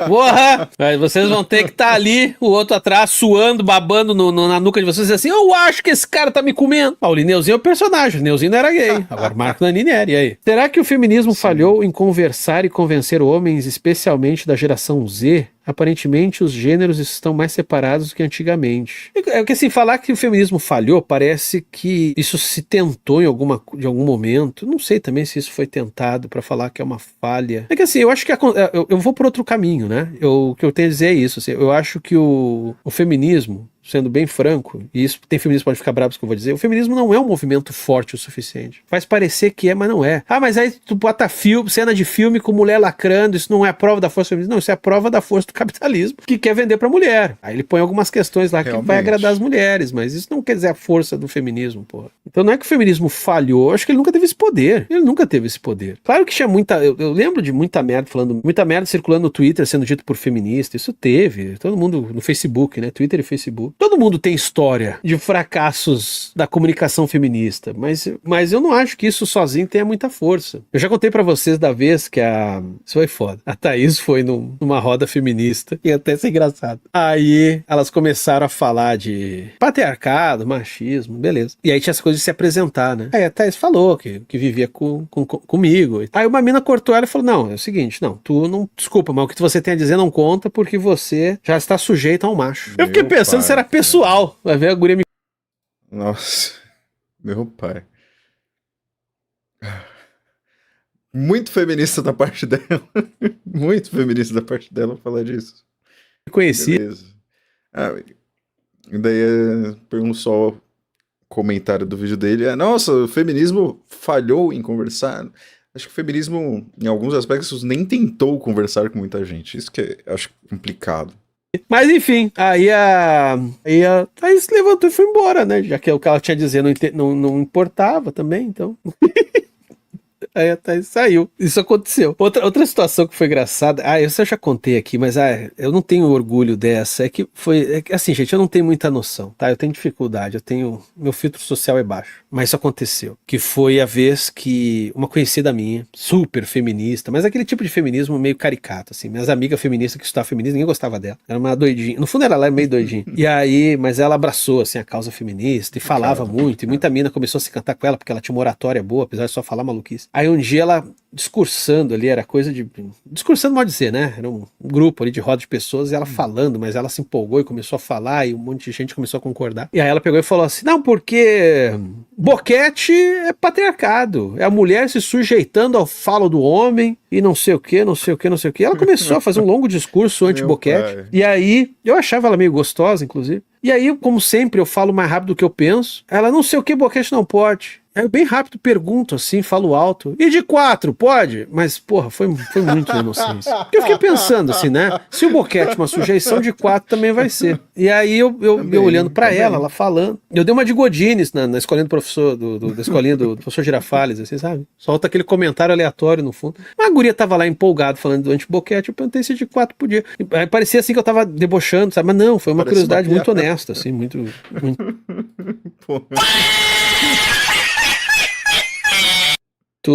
Speaker 1: Porra! Mas vocês vão ter que estar ali, o outro atrás, suando, babando na nuca de vocês, assim, eu acho que esse cara tá me comendo. O Lineuzinho é o personagem, o Lineuzinho não era gay. Agora o Marco Nanini era, e aí? Será que o feminismo falhou em conversar e convencer homens, especialmente da geração Z? Aparentemente, os gêneros estão mais separados do que antigamente. É que assim, falar que o feminismo falhou, parece que isso se tentou de algum momento. Não sei também se isso foi tentado para falar que é uma falha. É que assim, eu acho que eu vou por outro caminho, né? O que eu tenho a dizer é isso. Assim, eu acho que o feminismo, sendo bem franco, e isso tem feministas que podem ficar bravos que eu vou dizer, o feminismo não é um movimento forte o suficiente. Faz parecer que é, mas não é. Ah, mas aí tu bota cena de filme com mulher lacrando, isso não é a prova da força feminista. Não, isso é a prova da força do capitalismo, que quer vender pra mulher. Aí ele põe algumas questões lá que vai
Speaker 2: Realmente.
Speaker 1: agradar as mulheres, mas isso não quer dizer a força do feminismo, porra. Então não é que o feminismo falhou, eu acho que ele nunca teve esse poder. Ele nunca teve esse poder. Claro que tinha muita... Eu lembro de muita merda circulando no Twitter, sendo dito por feminista. Isso teve. Todo mundo no Facebook, né? Twitter e Facebook. Todo mundo tem história de fracassos da comunicação feminista, mas eu não acho que isso sozinho tenha muita força. Eu já contei pra vocês da vez que isso foi foda. A Thaís foi numa roda feminista, e até ser engraçado. Aí elas começaram a falar de patriarcado, machismo, beleza. E aí tinha essa coisa de se apresentar, né? Aí a Thaís falou que vivia comigo. Aí uma mina cortou ela e falou, não, é o seguinte, desculpa, mas o que você tem a dizer não conta porque você já está sujeito a um macho. Eu fiquei pensando se era pessoal. Vai ver a guria me...
Speaker 2: Nossa, meu pai. Muito feminista da parte dela. Muito feminista da parte dela falar disso.
Speaker 1: conhecia.
Speaker 2: Beleza. E daí pergunto só o comentário do vídeo dele. Nossa, o feminismo falhou em conversar. Acho que o feminismo, em alguns aspectos, nem tentou conversar com muita gente. Isso que eu acho complicado.
Speaker 1: Mas enfim, aí a Thaís levantou e foi embora, né? Já que o que ela tinha a dizer não importava também, então. Aí a Thaís saiu. Isso aconteceu. Outra situação que foi engraçada. Isso eu já contei aqui, mas eu não tenho orgulho dessa. É que assim, gente, eu não tenho muita noção, tá? Eu tenho dificuldade, meu filtro social é baixo. Mas isso aconteceu. Que foi a vez que uma conhecida minha, super feminista, mas aquele tipo de feminismo meio caricato, assim. Minhas amigas feministas que estudavam feminismo, ninguém gostava dela. Era uma doidinha. No fundo ela era meio doidinha. E aí, mas ela abraçou, assim, a causa feminista e falava muito. E muita mina começou a se cantar com ela porque ela tinha uma oratória boa, apesar de só falar maluquice. Aí um dia ela discursando ali, era coisa de... Discursando pode dizer, né? Era um grupo ali de roda de pessoas e ela falando, mas ela se empolgou e começou a falar e um monte de gente começou a concordar. E aí ela pegou e falou assim, não, porque boquete é patriarcado, é a mulher se sujeitando ao falo do homem e não sei o que, não sei o que, não sei o que. Ela começou a fazer um longo discurso anti-boquete. E aí, eu achava ela meio gostosa, inclusive. E aí, como sempre, eu falo mais rápido do que eu penso. Ela, não sei o que, boquete não pode. Aí eu bem rápido pergunto assim, falo alto. E de 4, pode? Mas, porra, foi muito inocência. Porque eu fiquei pensando assim, né? Se o boquete uma sujeição de 4 também vai ser. E aí eu olhando pra ela falando. Eu dei uma de Godines na escolinha do professor, da escolinha do professor Girafales, assim, sabe? Solta aquele comentário aleatório no fundo. Mas a guria tava lá empolgado falando do antiboquete, eu perguntei se de 4 podia. Aí parecia assim que eu tava debochando, sabe? Mas não, foi uma curiosidade muito honesta, assim, muito...
Speaker 2: Porra.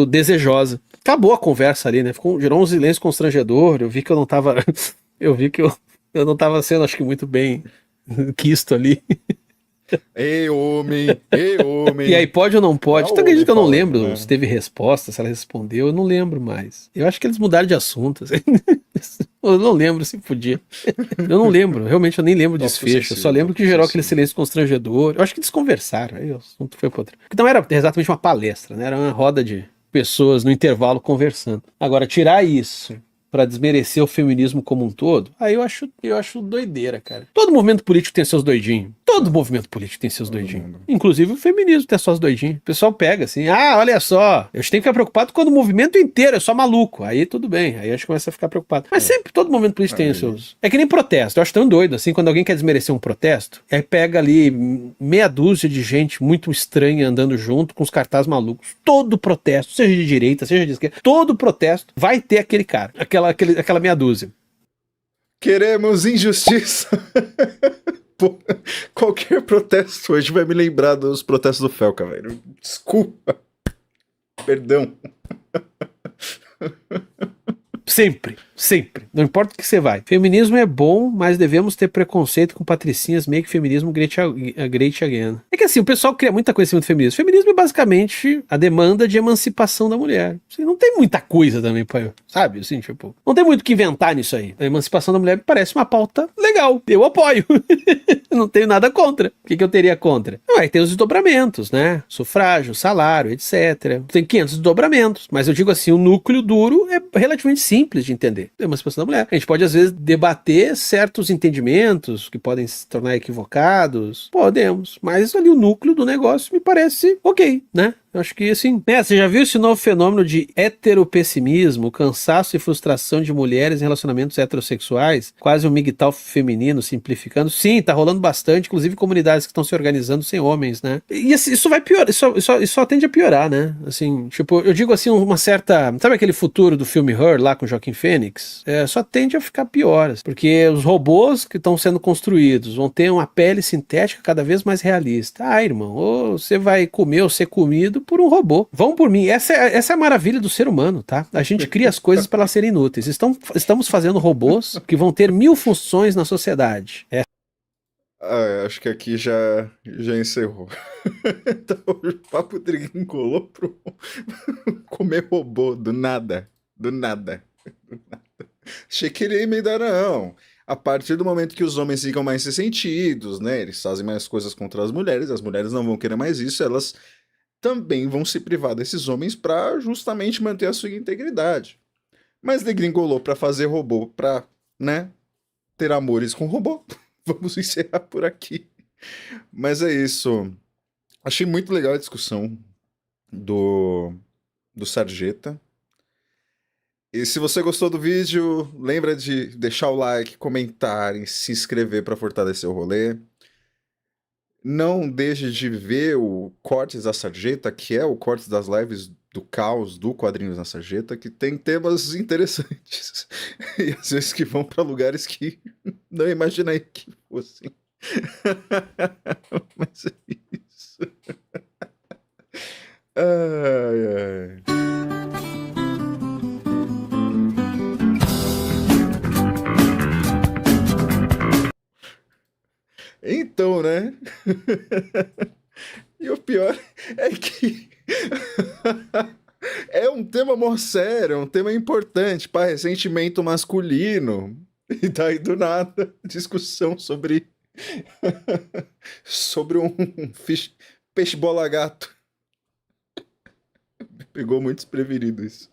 Speaker 1: desejosa. Acabou a conversa ali, né? Gerou um silêncio constrangedor. Eu vi que eu não tava. Eu vi que eu não tava sendo, acho que, muito bem quisto ali.
Speaker 2: Ei, homem! Ei, homem!
Speaker 1: E aí, pode ou não pode? Tu acredita que eu não lembro
Speaker 2: né?
Speaker 1: se teve resposta, se ela respondeu? Eu não lembro mais. Eu acho que eles mudaram de assunto. Assim. Eu não lembro se podia. Eu não lembro, realmente eu nem lembro do desfecho. Eu só lembro que gerou aquele silêncio constrangedor. Eu acho que desconversaram. Aí o assunto foi para outro. Porque não era exatamente uma palestra, né? Era uma roda de pessoas no intervalo conversando. Agora, tirar isso pra desmerecer o feminismo como um todo, aí eu acho doideira, cara. Todo movimento político tem seus doidinhos. Todo movimento político tem seus doidinhos. Inclusive o feminismo tem suas doidinhas. O pessoal pega assim, olha só, eu tenho que ficar preocupado quando o movimento inteiro é só maluco. Aí tudo bem, aí a gente começa a ficar preocupado. Mas sempre, todo movimento político tem os seus... É que nem protesto, eu acho tão doido, assim, quando alguém quer desmerecer um protesto, aí pega ali meia dúzia de gente muito estranha andando junto com os cartazes malucos. Todo protesto, seja de direita, seja de esquerda, todo protesto vai ter aquele cara, aquela meia dúzia.
Speaker 2: Queremos injustiça. Pô, qualquer protesto hoje vai me lembrar dos protestos do Felca, velho. Desculpa. Perdão.
Speaker 1: Sempre. Não importa o que você vai. Feminismo é bom, mas devemos ter preconceito com patricinhas make feminismo great again. É que assim, o pessoal cria muita coisa em cima do feminismo. Feminismo é basicamente a demanda de emancipação da mulher. Assim, não tem muita coisa também, sabe? Assim, tipo, não tem muito o que inventar nisso aí. A emancipação da mulher me parece uma pauta legal. Eu apoio. Não tenho nada contra. O que eu teria contra? Aí tem os desdobramentos, né? Sufrágio, salário, etc. Tem 500 desdobramentos. Mas eu digo assim, o núcleo duro é relativamente simples de entender. A emancipação da mulher. A gente pode, às vezes, debater certos entendimentos que podem se tornar equivocados. Podemos. Mas ali o núcleo do negócio me parece ok, né? Eu acho que assim, você já viu esse novo fenômeno de heteropessimismo, cansaço e frustração de mulheres em relacionamentos heterossexuais? Quase um MGTOW feminino, simplificando. Sim, tá rolando bastante, inclusive comunidades que estão se organizando sem homens, né? E assim, isso vai piorar, isso só tende a piorar, né? Assim, tipo, eu digo assim, uma certa... Sabe aquele futuro do filme Her, lá com Joaquin Phoenix? Só tende a ficar pior, porque os robôs que estão sendo construídos vão ter uma pele sintética cada vez mais realista. Irmão, ou você vai comer ou ser comido por um robô. Vão por mim. Essa é a maravilha do ser humano, tá? A gente cria as coisas para elas serem inúteis. Estamos fazendo robôs que vão ter 1000 funções na sociedade.
Speaker 2: Acho que aqui já encerrou. Então, o papo triangulou pro comer robô do nada. Do nada. Achei que ele ia emendar, não. A partir do momento que os homens ficam mais ressentidos, né? Eles fazem mais coisas contra as mulheres não vão querer mais isso, elas também vão se privar desses homens para justamente manter a sua integridade. Mas degringolou para fazer robô, para, né, ter amores com robô. Vamos encerrar por aqui. Mas é isso. Achei muito legal a discussão do Sarjeta. E se você gostou do vídeo, lembra de deixar o like, comentar e se inscrever para fortalecer o rolê. Não deixe de ver o Cortes da Sarjeta, que é o Cortes das lives do caos do Quadrinhos na Sarjeta, que tem temas interessantes. E às vezes que vão para lugares que não imaginei que fossem. Mas é isso. Ai, ai. Então, né? E o pior é que é um tema mó sério, é um tema importante para ressentimento masculino. E daí do nada, discussão sobre sobre um peixe bola gato. Pegou muito desprevenido isso.